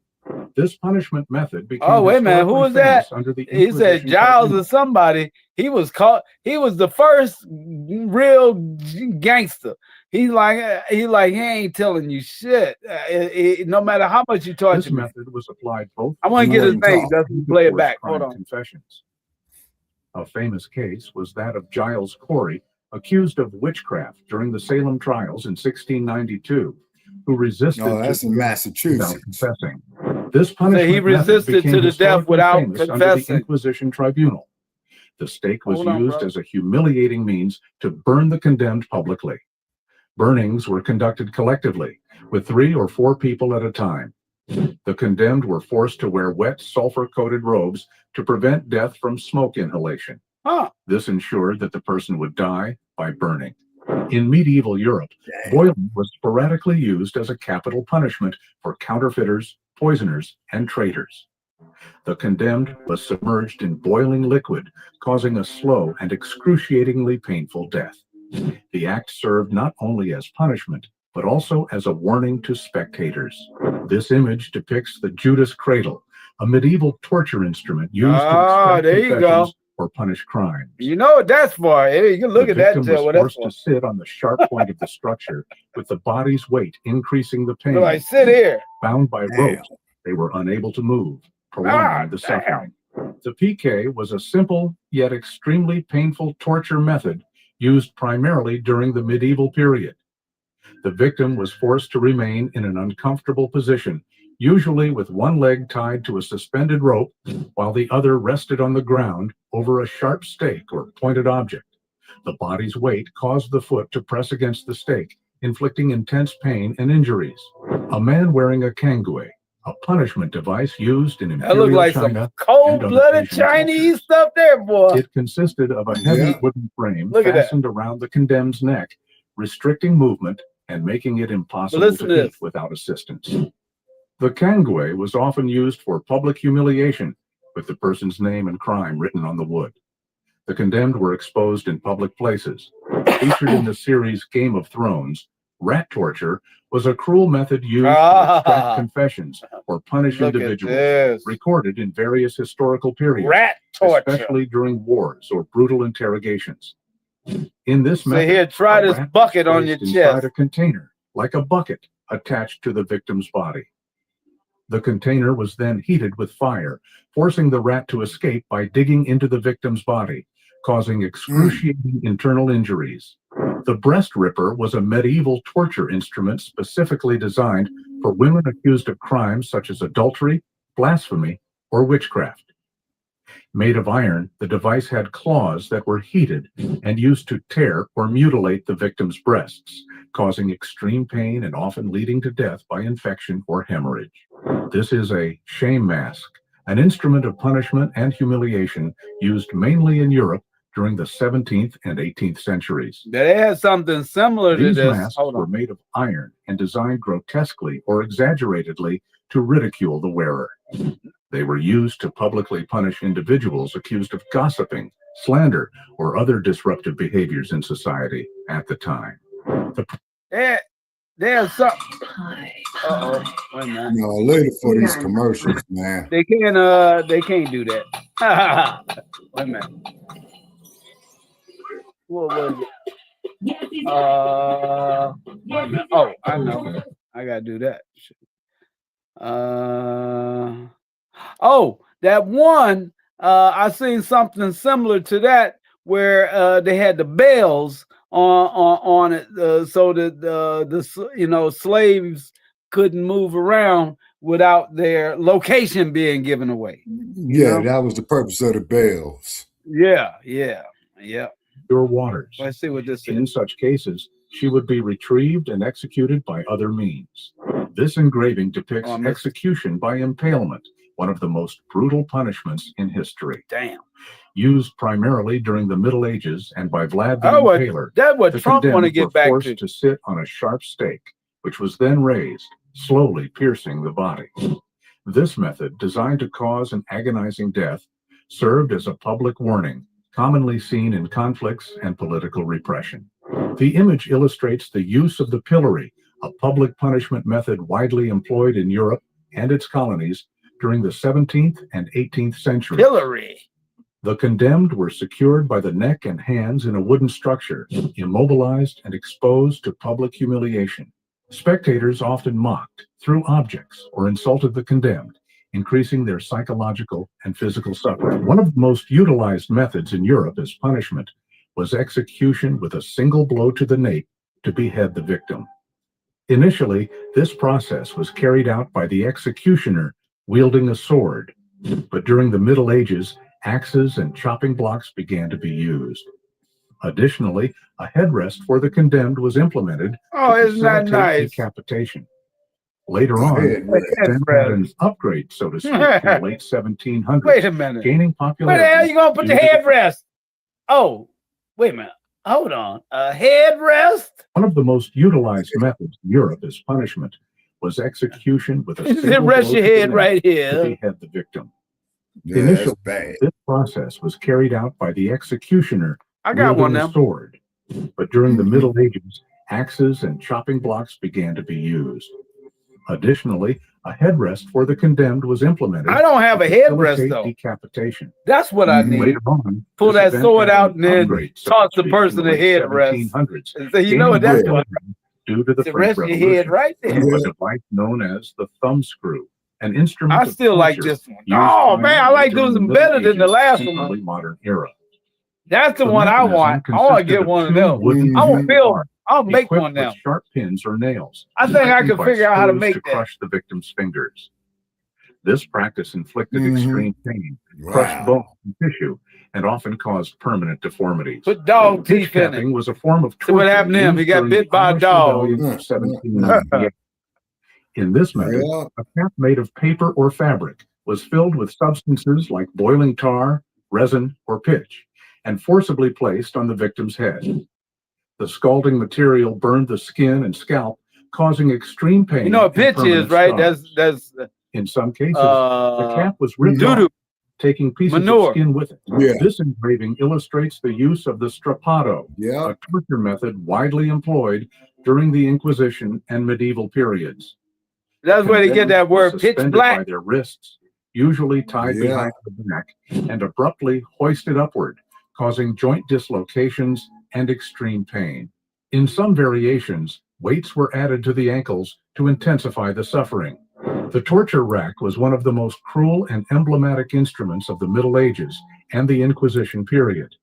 This punishment method became. Oh, wait a minute. Who was that? He said Giles or somebody. He was caught. He was the first real gangster. He ain't telling you shit. No matter how much you torture. This method was applied both. I want to get his name. Doesn't play it back. Hold on. Confessions. A famous case was that of Giles Corey, accused of witchcraft during the Salem trials in 1692, who resisted. Oh, that's in Massachusetts. Without confessing. This punishment he resisted to the death without confessing. Under the Inquisition tribunal. The stake was used as a humiliating means to burn the condemned publicly. Burnings were conducted collectively, with 3 or 4 people at a time. The condemned were forced to wear wet, sulfur-coated robes to prevent death from smoke inhalation. This ensured that the person would die by burning. In medieval Europe, boiling was sporadically used as a capital punishment for counterfeiters, poisoners, and traitors. The condemned was submerged in boiling liquid, causing a slow and excruciatingly painful death. The act served not only as punishment, but also as a warning to spectators. This image depicts the Judas cradle, a medieval torture instrument used to extract confessions or punish crimes. You know what that's for. Hey, you can look at that and tell what that's for. The victim was forced to sit on the sharp point of the structure, with the body's weight increasing the pain. Like, sit here. Bound by ropes, they were unable to move, prolonging the suffering. The PK was a simple yet extremely painful torture method used primarily during the medieval period. The victim was forced to remain in an uncomfortable position, usually with one leg tied to a suspended rope, while the other rested on the ground over a sharp stake or pointed object. The body's weight caused the foot to press against the stake, inflicting intense pain and injuries. A man wearing a cangue, a punishment device used in Imperial China. That looked like some cold-blooded Chinese stuff there, boy. It consisted of a heavy wooden frame fastened around the condemned's neck, restricting movement and making it impossible to eat without assistance. The cangue was often used for public humiliation, with the person's name and crime written on the wood. The condemned were exposed in public places. Featured in the series Game of Thrones, rat torture was a cruel method used to extract confessions or punish individuals, recorded in various historical periods, rat torture, especially during wars or brutal interrogations. In this method, here, try this bucket on your chest. A container, like a bucket, attached to the victim's body. The container was then heated with fire, forcing the rat to escape by digging into the victim's body, causing excruciating internal injuries. The breast ripper was a medieval torture instrument specifically designed for women accused of crimes such as adultery, blasphemy, or witchcraft. Made of iron, the device had claws that were heated and used to tear or mutilate the victim's breasts, causing extreme pain and often leading to death by infection or hemorrhage. This is a shame mask, an instrument of punishment and humiliation used mainly in Europe during the 17th and 18th centuries. They had something similar to this. These masks were made of iron and designed grotesquely or exaggeratedly to ridicule the wearer. They were used to publicly punish individuals accused of gossiping, slander, or other disruptive behaviors in society at the time. There's some. Uh-oh. Wait a minute. No, later for these commercials, man. They can't do that. Wait a minute. What was it? Oh, I know. I gotta do that. That one. I seen something similar to that where they had the bells on it, so that the slaves couldn't move around without their location being given away. Yeah, that was the purpose of the bells. Yeah. Pure waters. Let's see what this is. In such cases, she would be retrieved and executed by other means. This engraving depicts execution by impalement, one of the most brutal punishments in history. Damn. Used primarily during the Middle Ages and by Vlad the Impaler. That's what Trump want to get back forced to sit on a sharp stake, which was then raised, slowly piercing the body. This method, designed to cause an agonizing death, served as a public warning, commonly seen in conflicts and political repression. The image illustrates the use of the pillory, a public punishment method widely employed in Europe and its colonies during the 17th and 18th centuries. Pillory. The condemned were secured by the neck and hands in a wooden structure, immobilized and exposed to public humiliation. Spectators often mocked, threw objects, or insulted the condemned, increasing their psychological and physical suffering. One of the most utilized methods in Europe as punishment was execution with a single blow to the nape to behead the victim. Initially, this process was carried out by the executioner wielding a sword, but during the Middle Ages, axes and chopping blocks began to be used. Additionally, a headrest for the condemned was implemented to isn't that nice? Decapitation. Later on, an upgrade, so to speak, in the late 1700s. Wait a minute. Gaining popularity. Where the hell are you going to put the headrest? Oh, wait a minute. Hold on. A headrest? One of the most utilized methods in Europe as punishment was execution with a single rest your head right here to behead the victim. Yeah, Initially, bad. this process was carried out by the executioner wielding a sword, but during the Middle Ages, axes and chopping blocks began to be used. Additionally, a headrest for the condemned was implemented. I don't have a headrest though. Decapitation. That's what I need. Later on, pull that sword out and then toss the person a headrest. And say, you know what that's what? Due to the rest of your head right there. Was a device known as the thumb screw, an instrument. I still like this one. Oh man, I like this one better than the last one. Modern era. That's the one I want. I want to get one of them. I want to build. I'll make one now. Sharp pins or nails. I think I can figure out how to make that. Crush the victim's fingers. This practice inflicted extreme pain, crushed bone and tissue, and often caused permanent deformities. Put dog teeth in it. Was a form of torture. See what happened to him? He got bit by a dog. In this method, a cap made of paper or fabric was filled with substances like boiling tar, resin, or pitch, and forcibly placed on the victim's head. The scalding material burned the skin and scalp, causing extreme pain. You know what pitch is, right? That's in some cases, the cap was ripped off, taking pieces of skin with it. Yeah. This engraving illustrates the use of the strapado, a torture method widely employed during the Inquisition and medieval periods. That's where they get that word pitch black. By their wrists, usually tied behind the back, and abruptly hoisted upward, causing joint dislocations and extreme pain. In some variations, weights were added to the ankles to intensify the suffering. The torture rack was one of the most cruel and emblematic instruments of the Middle Ages and the Inquisition period.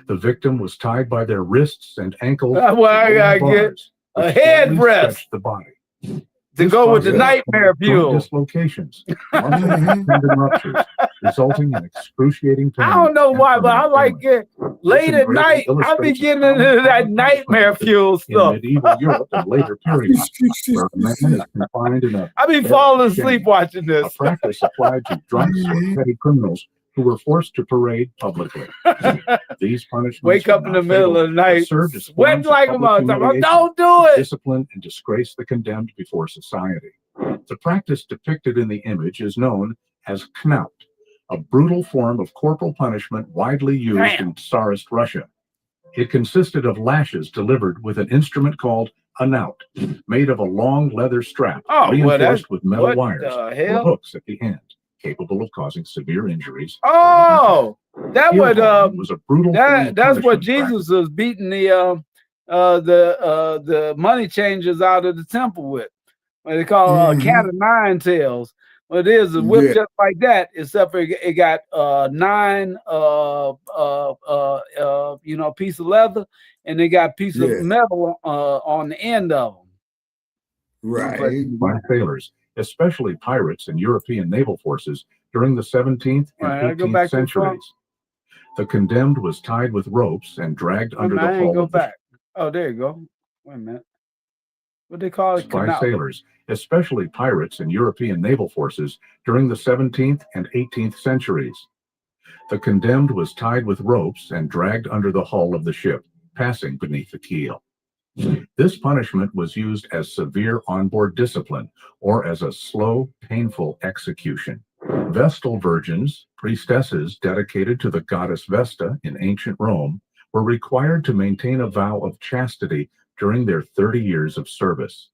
The victim was tied by their wrists and ankles. Well, I gotta get a headrest. The body. To go with the nightmare fuel. Dislocations, tendon ruptures, resulting in excruciating pain. I don't know why, but I like it. Late at night, I'll be getting into that nightmare fuel stuff. In medieval Europe and later periods, where a man is confined in a I be falling asleep watching this. A practice applied to drunks or petty criminals who were forced to parade publicly. These punishments wake up in the middle of the night, sweating like a motherfucker. Don't do it. Discipline and disgrace the condemned before society. The practice depicted in the image is known as knout, a brutal form of corporal punishment widely used in Tsarist Russia. It consisted of lashes delivered with an instrument called A knout, made of a long leather strap Oh, reinforced with metal what wires the or hell? hooks at the end, capable of causing severe injuries. Oh, that would was a brutal that's what punishment Jesus was beating the money changers out of the temple with. What they call cat of nine tails. What it is whip just like that, except for it got nine you know, piece of leather, and they got piece of metal on the end of them. Right. By sailors, especially pirates and European naval forces during the 17th and 18th centuries. The condemned was tied with ropes and dragged under the hull of the Oh, there you go. Wait a minute. What they call it? By sailors, especially pirates and European naval forces during the 17th and 18th centuries. The condemned was tied with ropes and dragged under the hull of the ship, passing beneath the keel. This punishment was used as severe onboard discipline or as a slow, painful execution. Vestal virgins, priestesses dedicated to the goddess Vesta in ancient Rome, were required to maintain a vow of chastity during their 30 years of service.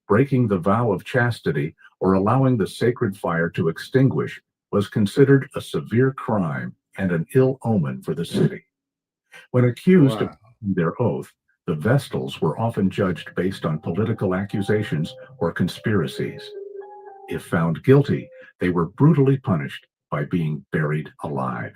Breaking the vow of chastity or allowing the sacred fire to extinguish was considered a severe crime and an ill omen for the city. When accused of their oath, the Vestals were often judged based on political accusations or conspiracies. If found guilty, they were brutally punished by being buried alive.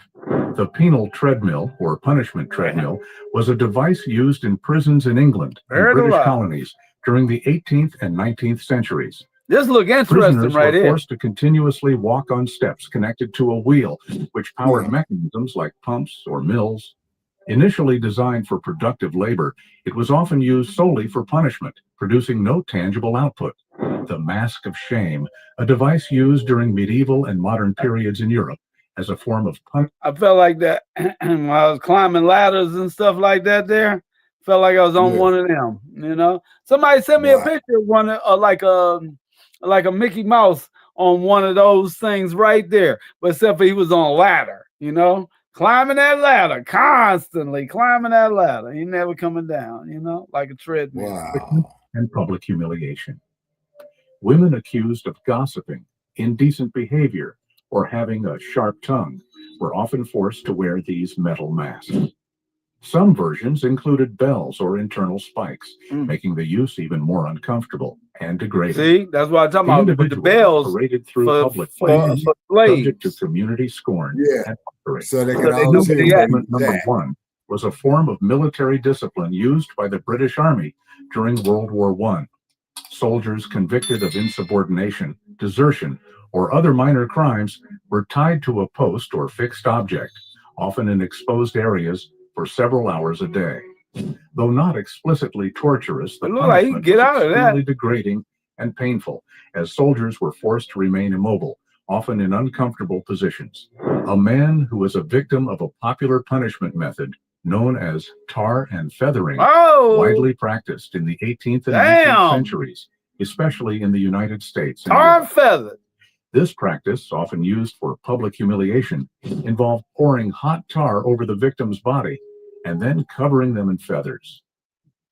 The penal treadmill, or punishment treadmill, was a device used in prisons in England and British colonies during the 18th and 19th centuries. This look interesting. Prisoners right were here. forced to continuously walk on steps connected to a wheel, which powered mechanisms like pumps or mills. Initially designed for productive labor, it was often used solely for punishment, producing no tangible output. The mask of shame, a device used during medieval and modern periods in Europe as a form of punishment. I felt like that when I was climbing ladders and stuff like that there. Felt like I was on one of them, you know. Somebody sent me a picture of one like a Mickey Mouse on one of those things right there, but except for he was on a ladder, you know. Climbing that ladder, constantly climbing that ladder. He never coming down, you know, like a treadmill. And public humiliation. Women accused of gossiping, indecent behavior, or having a sharp tongue were often forced to wear these metal masks. Some versions included bells or internal spikes, making the use even more uncomfortable and degrading. See, that's what I'm talking about. With the bells paraded through public places, subject to community scorn and mockery. So they could always hear Number one was a form of military discipline used by the British Army during World War I. Soldiers convicted of insubordination, desertion, or other minor crimes were tied to a post or fixed object, often in exposed areas, for several hours a day. Though not explicitly torturous, the punishment was extremely degrading and painful, as soldiers were forced to remain immobile, often in uncomfortable positions. A man who was a victim of a popular punishment method known as tar and feathering, widely practiced in the 18th and 19th centuries, especially in the United States. Tar and feather. This practice, often used for public humiliation, involved pouring hot tar over the victim's body and then covering them in feathers.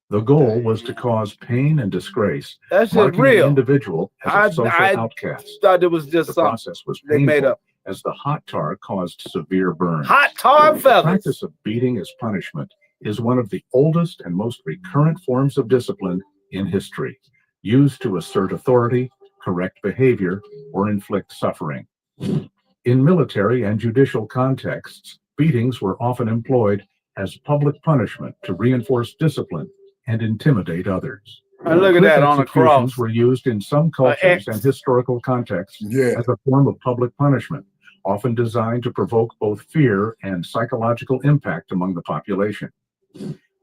The goal was to cause pain and disgrace, marking an individual as a social outcast. Thought it was just the process was painful, made up, as the hot tar caused severe burns. Hot tar and feathers. The practice of beating as punishment is one of the oldest and most recurrent forms of discipline in history, used to assert authority, correct behavior, or inflict suffering. In military and judicial contexts, beatings were often employed as public punishment to reinforce discipline and intimidate others. And look at that on a cross. Were used in some cultures and historical contexts as a form of public punishment, often designed to provoke both fear and psychological impact among the population.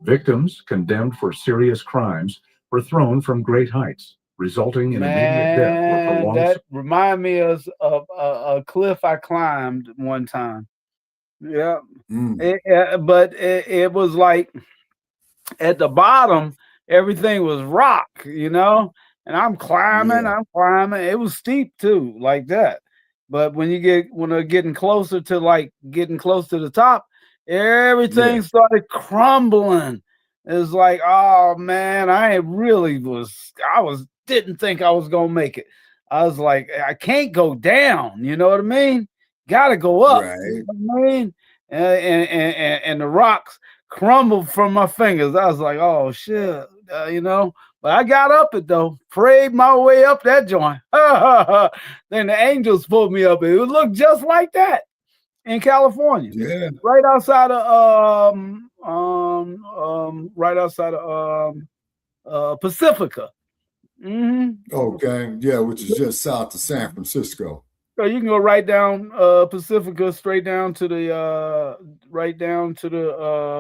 Victims condemned for serious crimes were thrown from great heights, resulting in immediate death or prolonged. That remind me of a cliff I climbed one time. Yeah, but it was like at the bottom, everything was rock, you know, and I'm climbing. It was steep too, like that. But when they're getting closer to the top, everything started crumbling. It's like, oh man, I didn't think I was gonna make it. I was like, I can't go down, you know what I mean? Gotta go up, Right. you know what I mean? And the rocks crumbled from my fingers. I was like, oh shit, you know. But I got up it though, prayed my way up that joint. Then the angels pulled me up. It looked just like that in California. Yeah. Right outside of Pacifica. Mm-hmm. Okay. Yeah, which is just south of San Francisco. So you can go right down Pacifica, straight down to the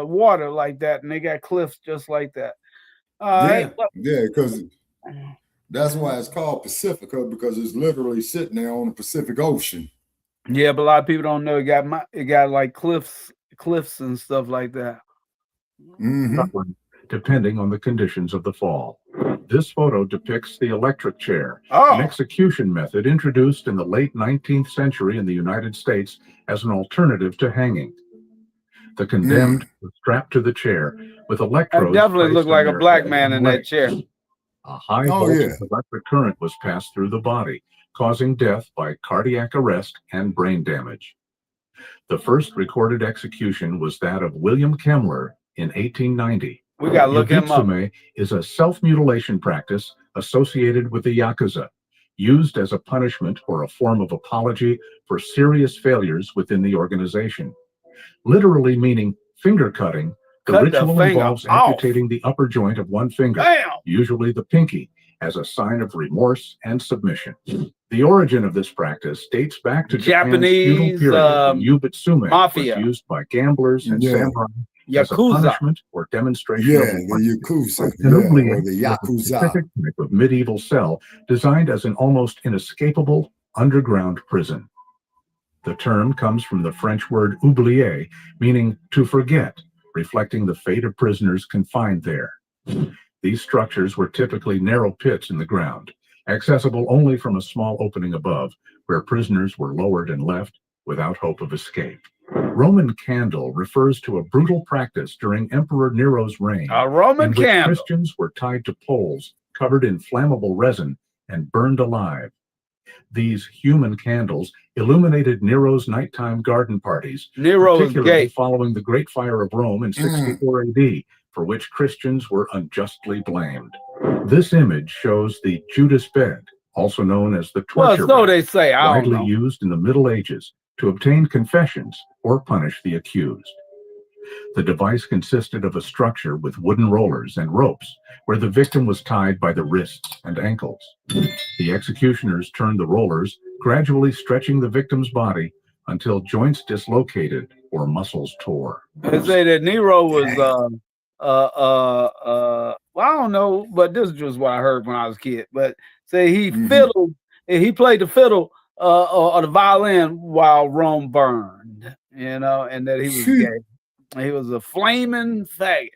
water like that, and they got cliffs just like that. Yeah, because that's why it's called Pacifica, because it's literally sitting there on the Pacific Ocean. Yeah, but a lot of people don't know it got like cliffs and stuff like that. Mm-hmm. Depending on the conditions of the fall. This photo depicts the electric chair, an execution method introduced in the late 19th century in the United States as an alternative to hanging. The condemned was strapped to the chair with electrodes. It definitely looked like a black man in that chair. A high voltage electric current was passed through the body, causing death by cardiac arrest and brain damage. The first recorded execution was that of William Kemmler in 1890. We got to look him up. Yubitsume is a self-mutilation practice associated with the Yakuza, used as a punishment or a form of apology for serious failures within the organization. Literally meaning finger cutting, the ritual involves amputating the upper joint of one finger, usually the pinky, as a sign of remorse and submission. The origin of this practice dates back to Japanese Yubitsume mafia was used by gamblers and samurai as a Yakuza punishment or demonstration of the Yakuza, or the Yakuza. Specific type of medieval cell designed as an almost inescapable underground prison. The term comes from the French word oublier, meaning to forget, reflecting the fate of prisoners confined there. These structures were typically narrow pits in the ground, accessible only from a small opening above, where prisoners were lowered and left without hope of escape. Roman candle refers to a brutal practice during Emperor Nero's reign, a Roman in which candle. Christians were tied to poles covered in flammable resin and burned alive. These human candles illuminated Nero's nighttime garden parties, particularly following the Great Fire of Rome in 64 AD, for which Christians were unjustly blamed. This image shows the Judas bed, also known as the torture bed, they say, widely used in the Middle Ages to obtain confessions or punish the accused. The device consisted of a structure with wooden rollers and ropes where the victim was tied by the wrists and ankles. The executioners turned the rollers, gradually stretching the victim's body until joints dislocated or muscles tore. They say that Nero was, well, I don't know, but this is just what I heard when I was a kid. But say he fiddled, he played the fiddle or the violin while Rome burned, you know, and that he was gay. He was a flaming faggot.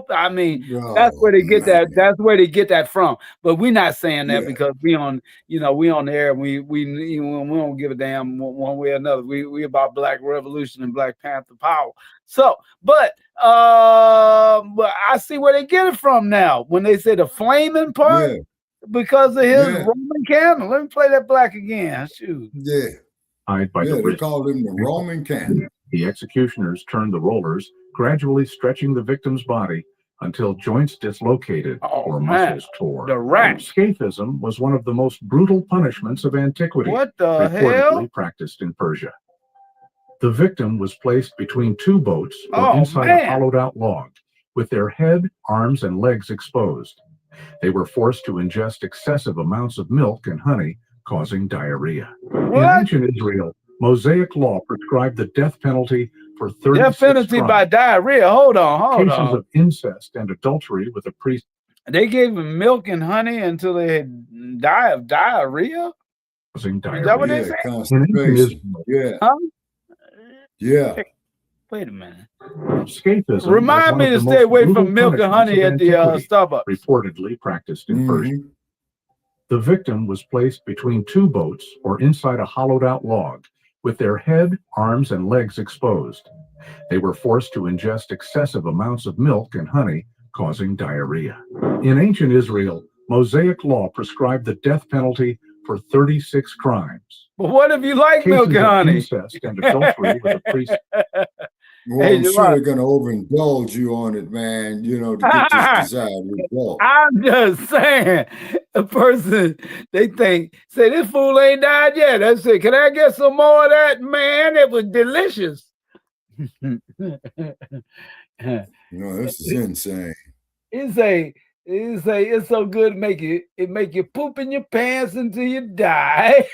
I mean, that's where they get that. That's where they get that from. But we're not saying that because we on the air. And we don't give a damn one way or another. We about Black Revolution and Black Panther power. So, but I see where they get it from now when they say the flaming part because of his Roman candle. Let me play that black again. Shoot. They called him the Roman candle. The executioners turned the rollers, gradually stretching the victim's body until joints dislocated or muscles tore. The rat. Scaphism was one of the most brutal punishments of antiquity, reportedly practiced in Persia. The victim was placed between two boats or inside a hollowed-out log, with their head, arms, and legs exposed. They were forced to ingest excessive amounts of milk and honey, causing diarrhea. In ancient Israel, Mosaic law prescribed the death penalty for 36 death penalty by diarrhea. Hold on. Cases of incest and adultery with a priest. They gave him milk and honey until they die of diarrhea? Is that what they say? Wait a minute. Escapism. Remind me to stay away from milk and honey at the Starbucks. Reportedly practiced in Persia. The victim was placed between two boats or inside a hollowed-out log, with their head, arms, and legs exposed. They were forced to ingest excessive amounts of milk and honey, causing diarrhea. In ancient Israel, Mosaic law prescribed the death penalty for 36 crimes. But what if you like milk and honey? Incest and adultery with a priest. Well, I'm sure they're going to overindulge you on it, man, you know, to get this desired result. I'm just saying, a person, they think, say, this fool ain't died yet. I said, can I get some more of that? Man, it was delicious. No, this is insane. It's so good to make you poop in your pants until you die.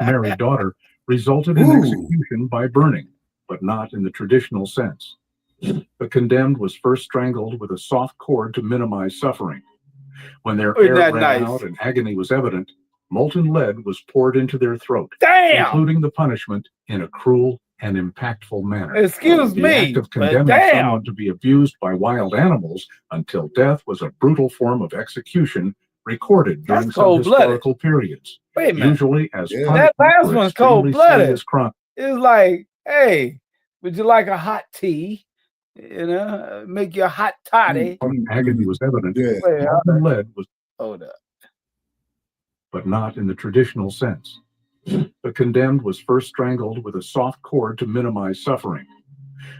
Married daughter resulted in execution by burning, but not in the traditional sense. The condemned was first strangled with a soft cord to minimize suffering. When their air ran out and agony was evident, molten lead was poured into their throat, including the punishment in a cruel and impactful manner. Excuse me, the act of condemning someone to be abused by wild animals until death was a brutal form of execution recorded during some historical periods. Wait a minute. Usually as that last one's cold-blooded. It's like, hey, would you like a hot tea? You know, make you a hot toddy. Agony was evident. Lead was but not in the traditional sense. The condemned was first strangled with a soft cord to minimize suffering.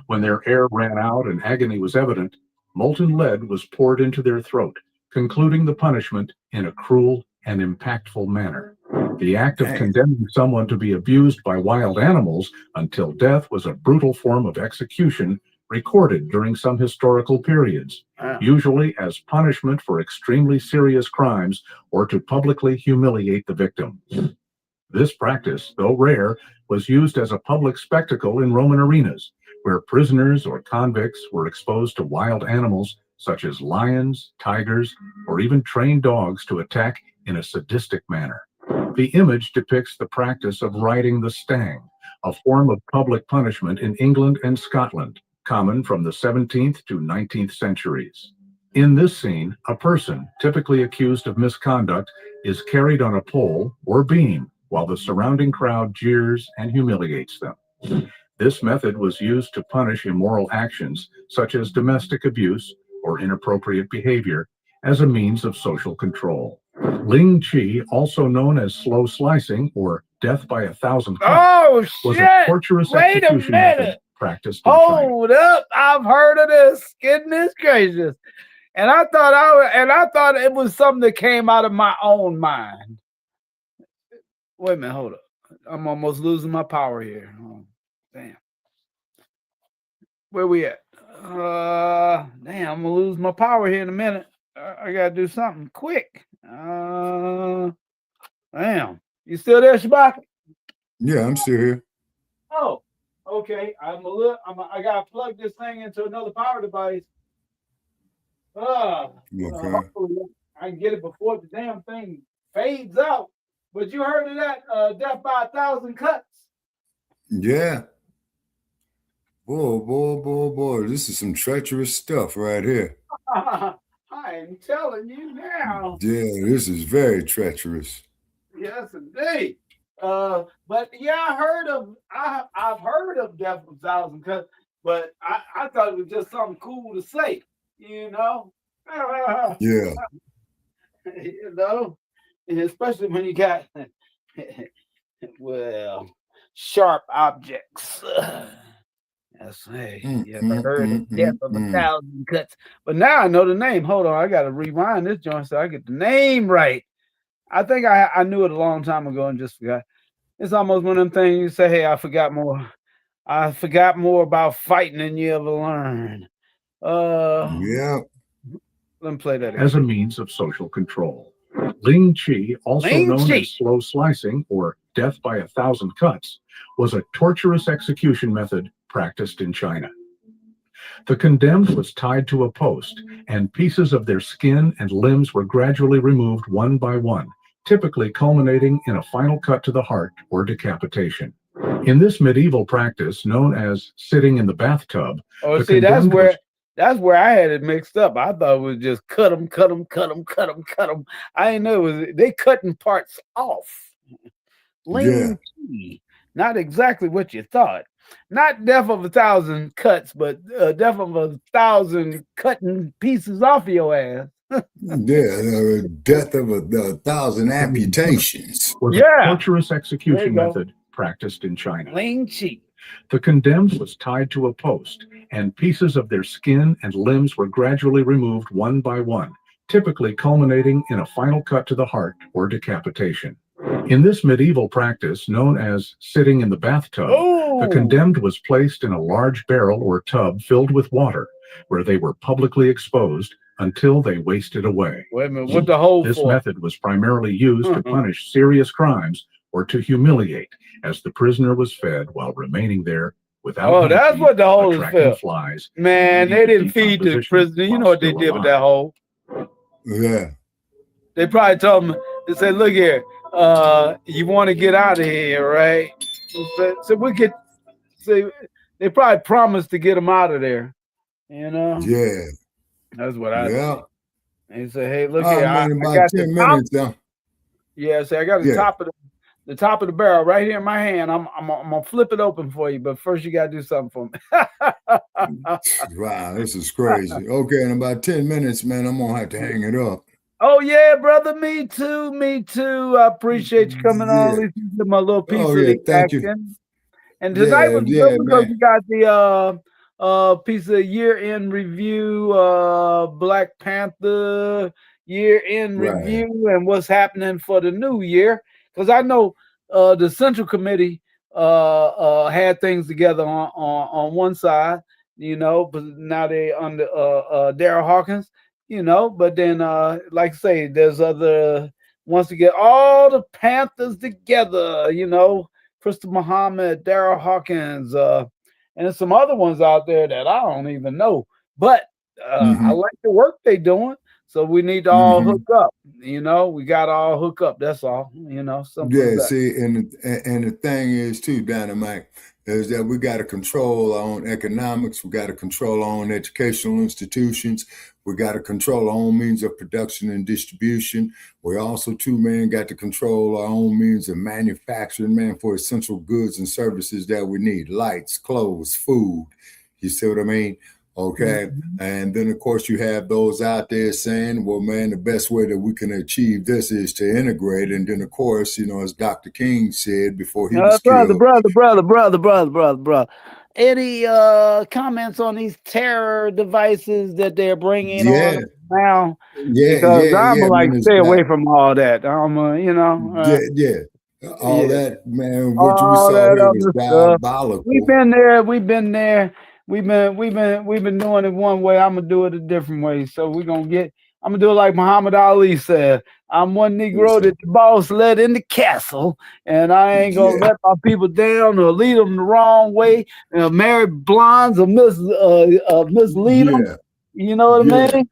When their air ran out and agony was evident, molten lead was poured into their throat, concluding the punishment in a cruel and impactful manner. The act of condemning someone to be abused by wild animals until death was a brutal form of execution recorded during some historical periods, usually as punishment for extremely serious crimes or to publicly humiliate the victim. This practice, though rare, was used as a public spectacle in Roman arenas, where prisoners or convicts were exposed to wild animals such as lions, tigers, or even trained dogs to attack in a sadistic manner. The image depicts the practice of riding the stang, a form of public punishment in England and Scotland, common from the 17th to 19th centuries. In this scene, a person, typically accused of misconduct, is carried on a pole or beam, while the surrounding crowd jeers and humiliates them. This method was used to punish immoral actions such as domestic abuse or inappropriate behavior as a means of social control. Ling Chi, also known as slow slicing or death by 1,000 cuts, was a torturous execution method practiced in China. Hold up, I've heard of this. Goodness gracious. And I thought it was something that came out of my own mind. Wait a minute, hold up. I'm almost losing my power here. Oh, damn. Where we at? Damn, I'm gonna lose my power here in a minute. I gotta do something quick. Damn. You still there, Shabaka? Yeah, I'm still here. Oh, okay. I gotta plug this thing into another power device. Hopefully I can get it before the damn thing fades out. But you heard of that death by 1,000 cuts? Yeah. Boy, this is some treacherous stuff right here. I'm telling you now. Yeah, this is very treacherous. Yes, indeed. But yeah, I've heard of death by 1,000 cuts, but I thought it was just something cool to say, you know? Yeah. You know? Especially when you got, sharp objects. That's right. You ever heard of death of 1,000 cuts? But now I know the name. Hold on, I got to rewind this joint so I get the name right. I think I knew it a long time ago and just forgot. It's almost one of them things you say, hey, I forgot more. I forgot more about fighting than you ever learned. Yeah. Let me play that again. As a means of social control. Ling Chi, also known as slow slicing or death by 1,000 cuts, was a torturous execution method practiced in China. The condemned was tied to a post, and pieces of their skin and limbs were gradually removed one by one, typically culminating in a final cut to the heart or decapitation. In this medieval practice, known as sitting in the bathtub, that's where I had it mixed up. I thought it was just cut them. I didn't know they cutting parts off. Lean tea. Not exactly what you thought. not death of 1,000 cuts, but death of 1,000 cutting pieces off of your ass. Yeah, death of 1,000 amputations. Or the torturous execution method practiced in China. Clean sheet. The condemned was tied to a post, and pieces of their skin and limbs were gradually removed one by one, typically culminating in a final cut to the heart or decapitation. In this medieval practice, known as sitting in the bathtub, the condemned was placed in a large barrel or tub filled with water, where they were publicly exposed until they wasted away. Wait a minute, what the hole This for? method was primarily used to punish serious crimes or to humiliate, as the prisoner was fed while remaining there without Oh, that's what the hole is attracting for. flies. Man, they didn't feed the prisoner. You know what they did with that hole? Yeah. They probably told him, they said, look here, you want to get out of here, right? So we could say they probably promised to get him out of there. You know? Yeah. That's what I Yeah. think. And he said, hey, look here, I about got 10 the top. minutes now. Yeah, so I got the top of the barrel right here in my hand. I'm gonna flip it open for you, but first you gotta do something for me. Wow, this is crazy. Okay, in about 10 minutes, man, I'm gonna have to hang it up. Oh yeah, brother, me too, me too. I appreciate you coming on. At least you did my little piece of the action. And tonight was good because we got the piece of year-end review, Black Panther year-end review, and what's happening for the new year. Because I know the Central Committee had things together on one side, you know, but now they under Darryl Hawkins, you know. But then, like I say, there's other wants to get all the Panthers together, you know, Crystal Muhammad, Darryl Hawkins, and there's some other ones out there that I don't even know. But I like the work they're doing. So we need to all hook up, you know. We got to all hook up. That's all, you know. Yeah, see, and the thing is too, Dynamite, is that we got to control our own economics. We got to control our own educational institutions. We got to control our own means of production and distribution. We also, too, man, got to control our own means of manufacturing, man, for essential goods and services that we need: lights, clothes, food. You see what I mean? Okay. And then, of course, you have those out there saying, well, man, the best way that we can achieve this is to integrate. And then, of course, you know, as Dr. King said before he was killed. Brother. Any comments on these terror devices that they're bringing on now? Because I'm like, stay away from all that. I'm, you know. All that, man, what we saw here was diabolical. We've been there. We've been doing it one way. I'm gonna do it a different way. So I'm gonna do it like Muhammad Ali said. I'm one Negro that the boss led in the castle, and I ain't gonna let my people down or lead them the wrong way. Marry blondes or mislead them. You know what I mean?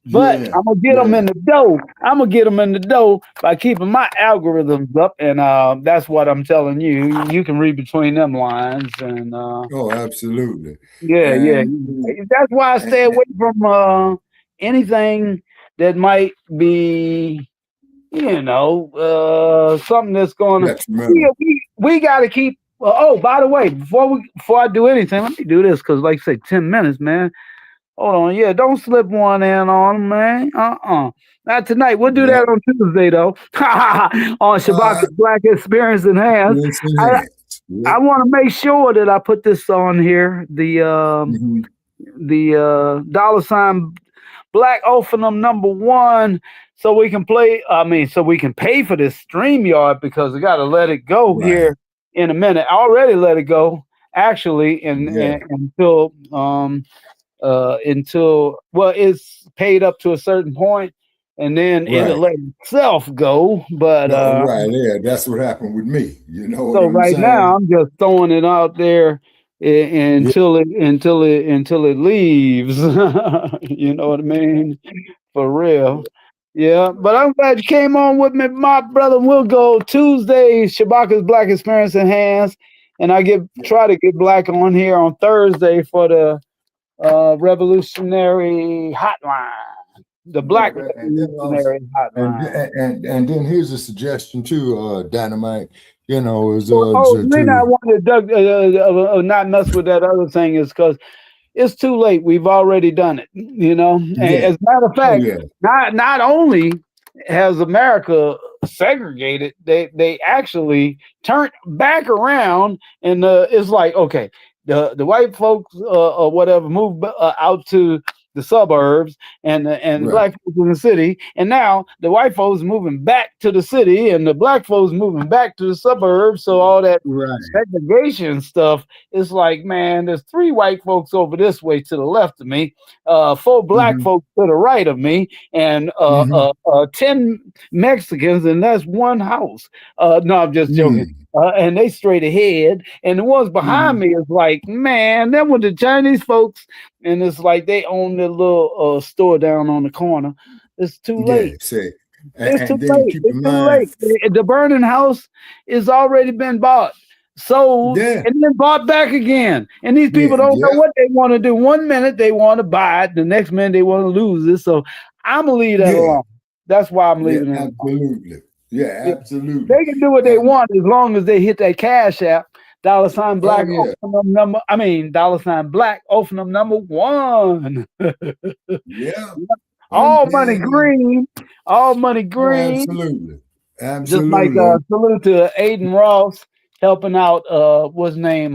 But I'm gonna get them in the dough. I'm gonna get them in the dough by keeping my algorithms up, and that's what I'm telling you. You can read between them lines, and absolutely. That's why I stay away from anything that might be, you know, something that's going to. We got to keep. Oh, by the way, before I do anything, let me do this because, like I say, 10 minutes, man. Hold on, don't slip one in on them, man. Not tonight. We'll do that on Tuesday, though. On Shabaka's Black Experience Enhanced. I want to make sure that I put this on here. The $ Black Ophinum #1, so we can play. So we can pay for this StreamYard because we got to let it go here in a minute. I already let it go, actually, until it's paid up to a certain point, and then it'll let itself go. But that's what happened with me. You know. So right now I'm just throwing it out there until it leaves. You know what I mean? For real. Yeah, but I'm glad you came on with me, my brother. We'll go Tuesday, Shabaka's Black Experience Enhanced, and I try to get Black on here on Thursday for the Revolutionary Hotline, the Black Revolutionary Hotline. And then here's a suggestion too, Dynamite. you know, is the reason I wanted to not mess with that other thing is because it's too late. We've already done it, you know. And as a matter of fact, not only has America segregated, they actually turned back around, and it's like, okay, the white folks or whatever moved out to the suburbs, and the black folks in the city, and now the white folks moving back to the city, and the black folks moving back to the suburbs. So all that segregation stuff is like, man, there's 3 white folks over this way to the left of me, 4 black folks to the right of me, and 10 Mexicans, and that's 1 house. No, I'm just joking. And they straight ahead, and the ones behind me is like, man, that was the Chinese folks, and it's like they own their little store down on the corner. It's too late. It's too late. It's too late. The burning house is already been bought, sold, and then bought back again. And these people don't know what they want to do. 1 minute they want to buy it, the next minute they want to lose it. So I'm gonna leave that alone. That's why I'm leaving it. Absolutely. Yeah, absolutely. They can do what they want as long as they hit that Cash App, $$ black, number. I mean, $ black, Ophenum number 1. All money green. All money green. Absolutely. Absolutely. Just like salute to Aiden Ross helping out what's his name?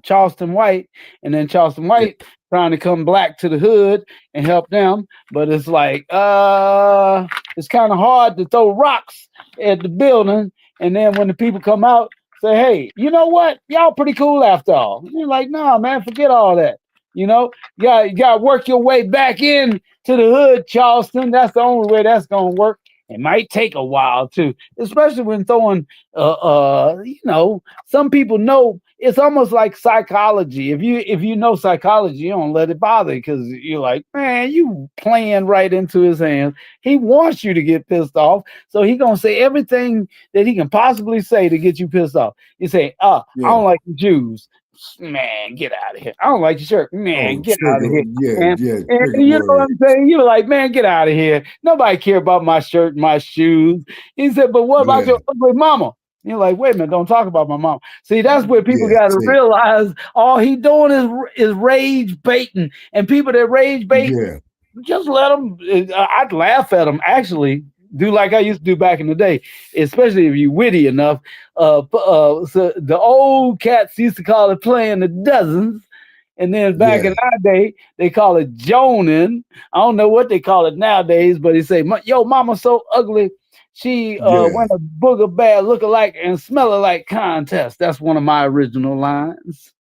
Charleston White, and then Charleston White trying to come black to the hood and help them, but it's like it's kind of hard to throw rocks at the building, and then when the people come out, say, hey, you know what, y'all pretty cool after all. And you're like, nah, man, forget all that. You know, you got to work your way back in to the hood, Charleston. That's the only way that's gonna work. It might take a while too, especially when throwing, you know, some people know it's almost like psychology. If you know psychology, you don't let it bother, because you're like, man, you playing right into his hands. He wants you to get pissed off, so he gonna say everything that he can possibly say to get you pissed off. You say, I don't like the Jews. Man, get out of here. I don't like your shirt. Man, get out of here. And you know what I'm saying? You're like, man, get out of here. Nobody care about my shirt and my shoes. He said, but what about your ugly mama? You're like, wait a minute, don't talk about my mom. See, that's where people got to realize all he doing is rage baiting. And people that rage bait, just let them. I'd laugh at them, actually. Do like I used to do back in the day, especially if you're witty enough. So the old cats used to call it playing the dozens. And then back in our day, they call it joning. I don't know what they call it nowadays, but they say, yo, mama so ugly. She went a booger bad look alike and smell alike contest. That's one of my original lines.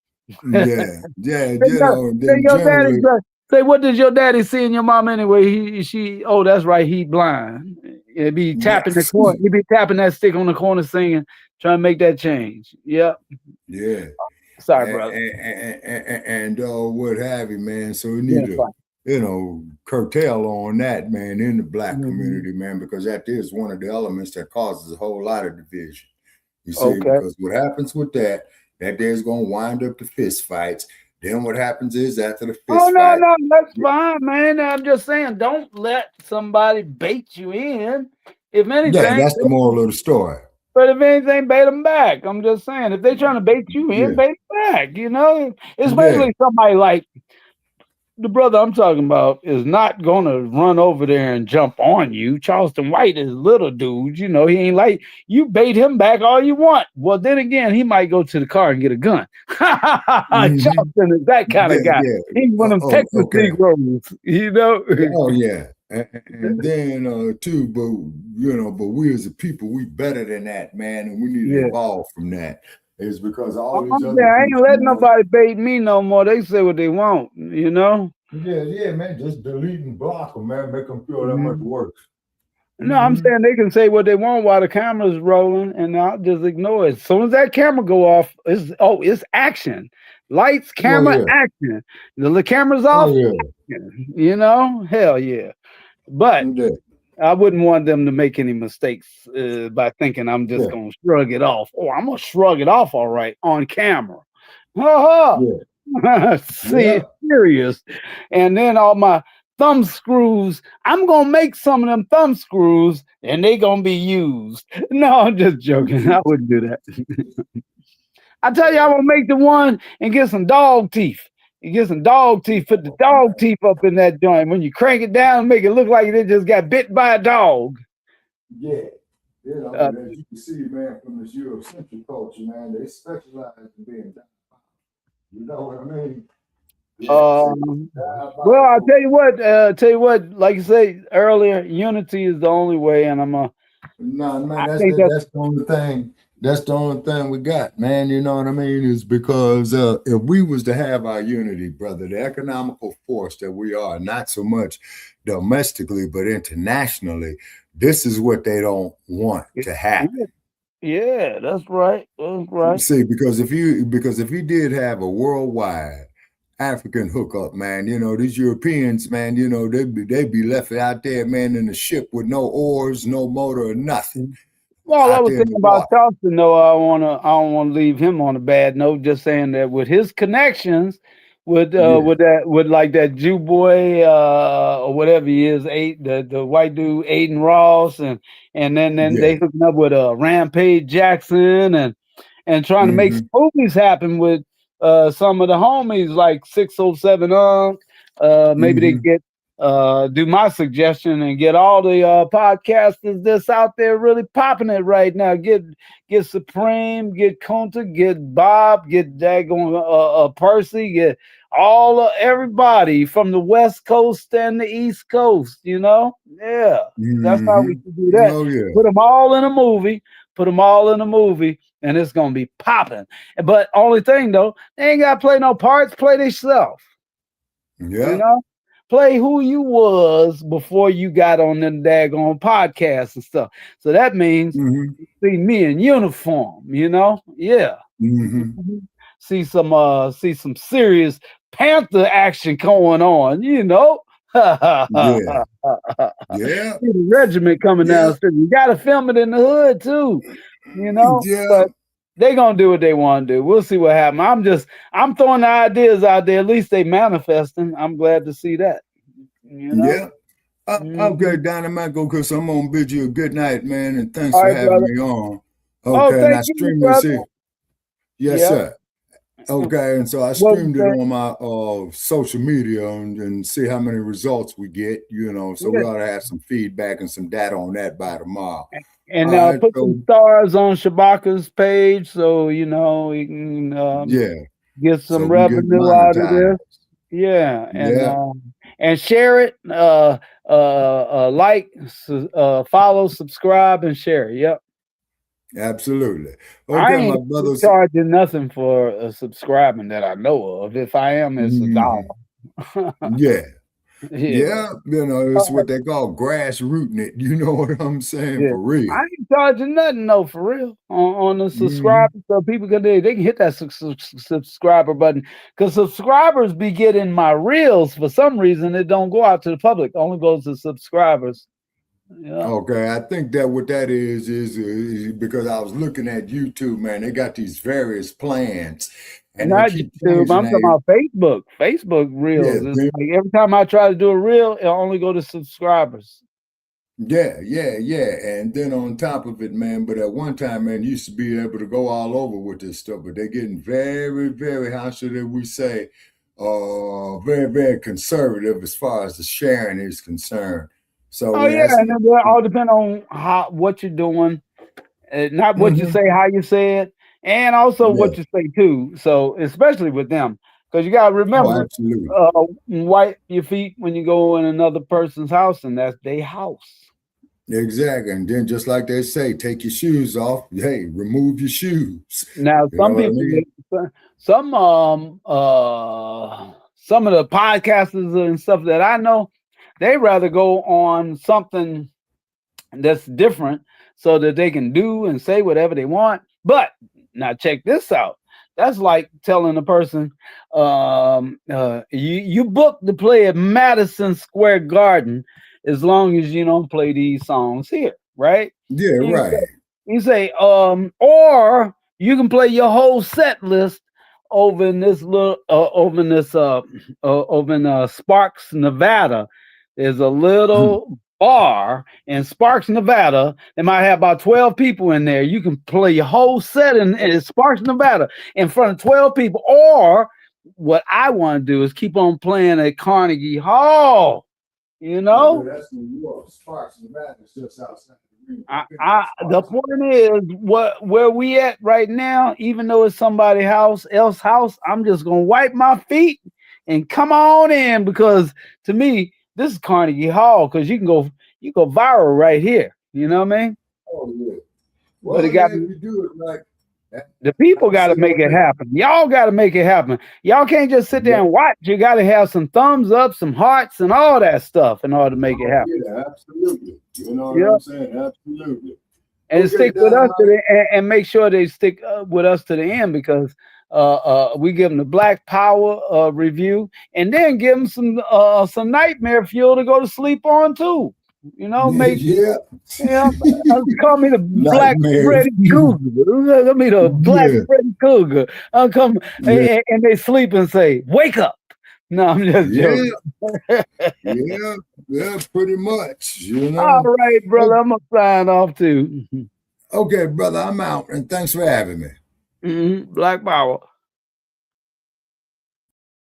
Say, what does your daddy see in your mom anyway? That's right, he blind. He'd be tapping the corner. He'd be tapping that stick on the corner singing, trying to make that change. Yep. Yeah. Sorry, brother. And what have you, man. So we need to, you know, curtail on that, man, in the black community, man, because that is one of the elements that causes a whole lot of division. You see, because what happens with that there's going to wind up the fist fights. Then what happens is after the fist fight. No, that's fine, man. I'm just saying, don't let somebody bait you in. If anything, that's the moral of the story. But if anything, bait them back. I'm just saying, if they're trying to bait you in, bait them back. You know, especially somebody like the brother I'm talking about is not gonna run over there and jump on you. Charleston White is little dude, you know, he ain't like you bait him back all you want. Well, then again, he might go to the car and get a gun. Charleston is that kind of guy. He's one of them Texas Negroes, you know. And then too, but we as a people, we better than that, man, and we need to evolve from that. Is because all these other I ain't letting nobody bait me no more. They say what they want, you know. Yeah, man. Just delete and block them, man. Make them feel that much worse. No, I'm saying they can say what they want while the camera's rolling, and I'll just ignore it. As soon as that camera go off, it's action. Lights, camera, action. The camera's off, action, you know. Hell yeah. But I wouldn't want them to make any mistakes by thinking I'm just going to shrug it off. I'm going to shrug it off, all right, on camera. See, it's serious. And then all my thumb screws. I'm gonna make some of them thumb screws and they gonna be used. No, I'm just joking. I wouldn't do that. I tell you, I'm gonna make the one and get some dog teeth. You get some dog teeth, put the dog teeth up in that joint. When you crank it down, make it look like they just got bit by a dog. Yeah. You know, but as you can see, man, from this Eurocentric culture, man, they specialize in being down. You know what I mean? Well, I'll tell you what, like you say earlier, unity is the only way, and no, man, that's the only thing. That's the only thing we got, man. You know what I mean? Is because if we was to have our unity, brother, the economical force that we are, not so much domestically, but internationally, this is what they don't want to happen. Yeah, that's right. That's right. See, because if you did have a worldwide African hookup, man, you know, these Europeans, man, you know, they'd be left out there, man, in a ship with no oars, no motor, or nothing. Well, I was thinking about Charleston, though. I don't want to leave him on a bad note. Just saying that with his connections, with like that Jew boy or whatever he is, the white dude Aiden Ross, and then they hooking up with Rampage Jackson and trying to make some movies happen with some of the homies like 607 maybe they get do my suggestion and get all the podcasters that's out there really popping it right now. Get Supreme, get Kunta, get Bob, get Dagon Percy, get everybody from the West Coast and the East Coast, you know? Yeah. That's how we can do that. Oh, yeah. Put them all in a movie, and it's gonna be popping. But only thing though, they ain't gotta play no parts, play themselves. Yeah. You know? Play who you was before you got on them daggone podcasts and stuff. So that means you see me in uniform, you know? Yeah. See some serious Panther action going on, you know? Yeah. See the regiment coming down. You gotta film it in the hood too, you know? Yeah. But they gonna do what they want to do. We'll see what happens. I'm throwing the ideas out there. At least they manifesting. I'm glad to see that. You know? Yeah. Okay, Dynamite, because I'm gonna bid you a good night, man, and thanks for having me on. Okay, and I streamed this here. Yes, sir. Okay, and so I streamed it on my social media and see how many results we get, you know. So we ought to have some feedback and some data on that by tomorrow. And put some stars on Shabaka's page so you know you can get some revenue out of this. Yeah, and share it, like, follow, subscribe, and share. Yep. Absolutely. Okay, I ain't my brothers. charging nothing for subscribing that I know of. If I am, it's $1. Yeah, you know, it's what they call grassrooting it. You know what I'm saying? For real. I ain't charging nothing, no, for real. On the subscriber, so people they can hit that subscriber button. Because subscribers be getting my reels. For some reason, it don't go out to the public. It only goes to subscribers. Yeah. Okay, I think that what that is because I was looking at YouTube, man. They got these various plans. And not YouTube, I'm talking about Facebook. Facebook reels. Like every time I try to do a reel, it only go to subscribers. Yeah. And then on top of it, man, but at one time, man, you used to be able to go all over with this stuff, but they're getting very, very, how should we say, very, very conservative as far as the sharing is concerned. So and it all depends on what you're doing, not what you say, how you say it, and also what you say too. So especially with them, because you gotta remember, wipe your feet when you go in another person's house, and that's their house. Exactly, and then just like they say, take your shoes off. Hey, remove your shoes. Now some people, some of the podcasters and stuff that I know, they rather go on something that's different so that they can do and say whatever they want. But now check this out. That's like telling a person, you booked to play at Madison Square Garden as long as you don't play these songs here, right? Yeah, right. You say, or you can play your whole set list over in this little, over in Sparks, Nevada. There's a little bar in Sparks, Nevada. They might have about 12 people in there. You can play your whole set in Sparks, Nevada in front of 12 people. Or what I want to do is keep on playing at Carnegie Hall. You know? That's New York. Sparks, Nevada is just outside. The point is where we at right now, even though it's somebody else's house, I'm just gonna wipe my feet and come on in, because to me, this is Carnegie Hall, because you go viral right here. You know what I mean? Oh yeah. Well, but it got you do it like the people got to make it happen. Y'all got to make it happen. Y'all can't just sit there and watch. You got to have some thumbs up, some hearts, and all that stuff in order to make it happen. Yeah, absolutely. You know what I'm saying? Absolutely. And stick with us and make sure they stick with us to the end, because we give them the Black Power review, and then give them some nightmare fuel to go to sleep on too. You know, call me the Black Freddy Cougar. Let me the Black Freddy Cougar. I'll come and they sleep and say, "Wake up." No, I'm just joking. Yeah, pretty much. You know. All right, brother. I'm gonna sign off too. Okay, brother, I'm out, and thanks for having me. Black Power.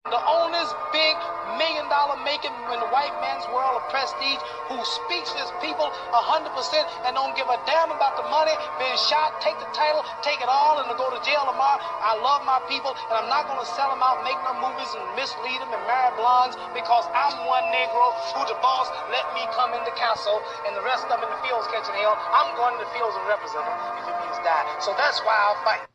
The owner's big $1 million making in the white man's world of prestige, who speaks to his people 100% and don't give a damn about the money, being shot, take the title, take it all, and to go to jail tomorrow. I love my people, and I'm not going to sell them out, make no movies, and mislead them and marry blondes, because I'm one Negro who the boss let me come in the council, and the rest of them in the fields catching hell. I'm going to the fields and represent them if it means die. So that's why I'll fight.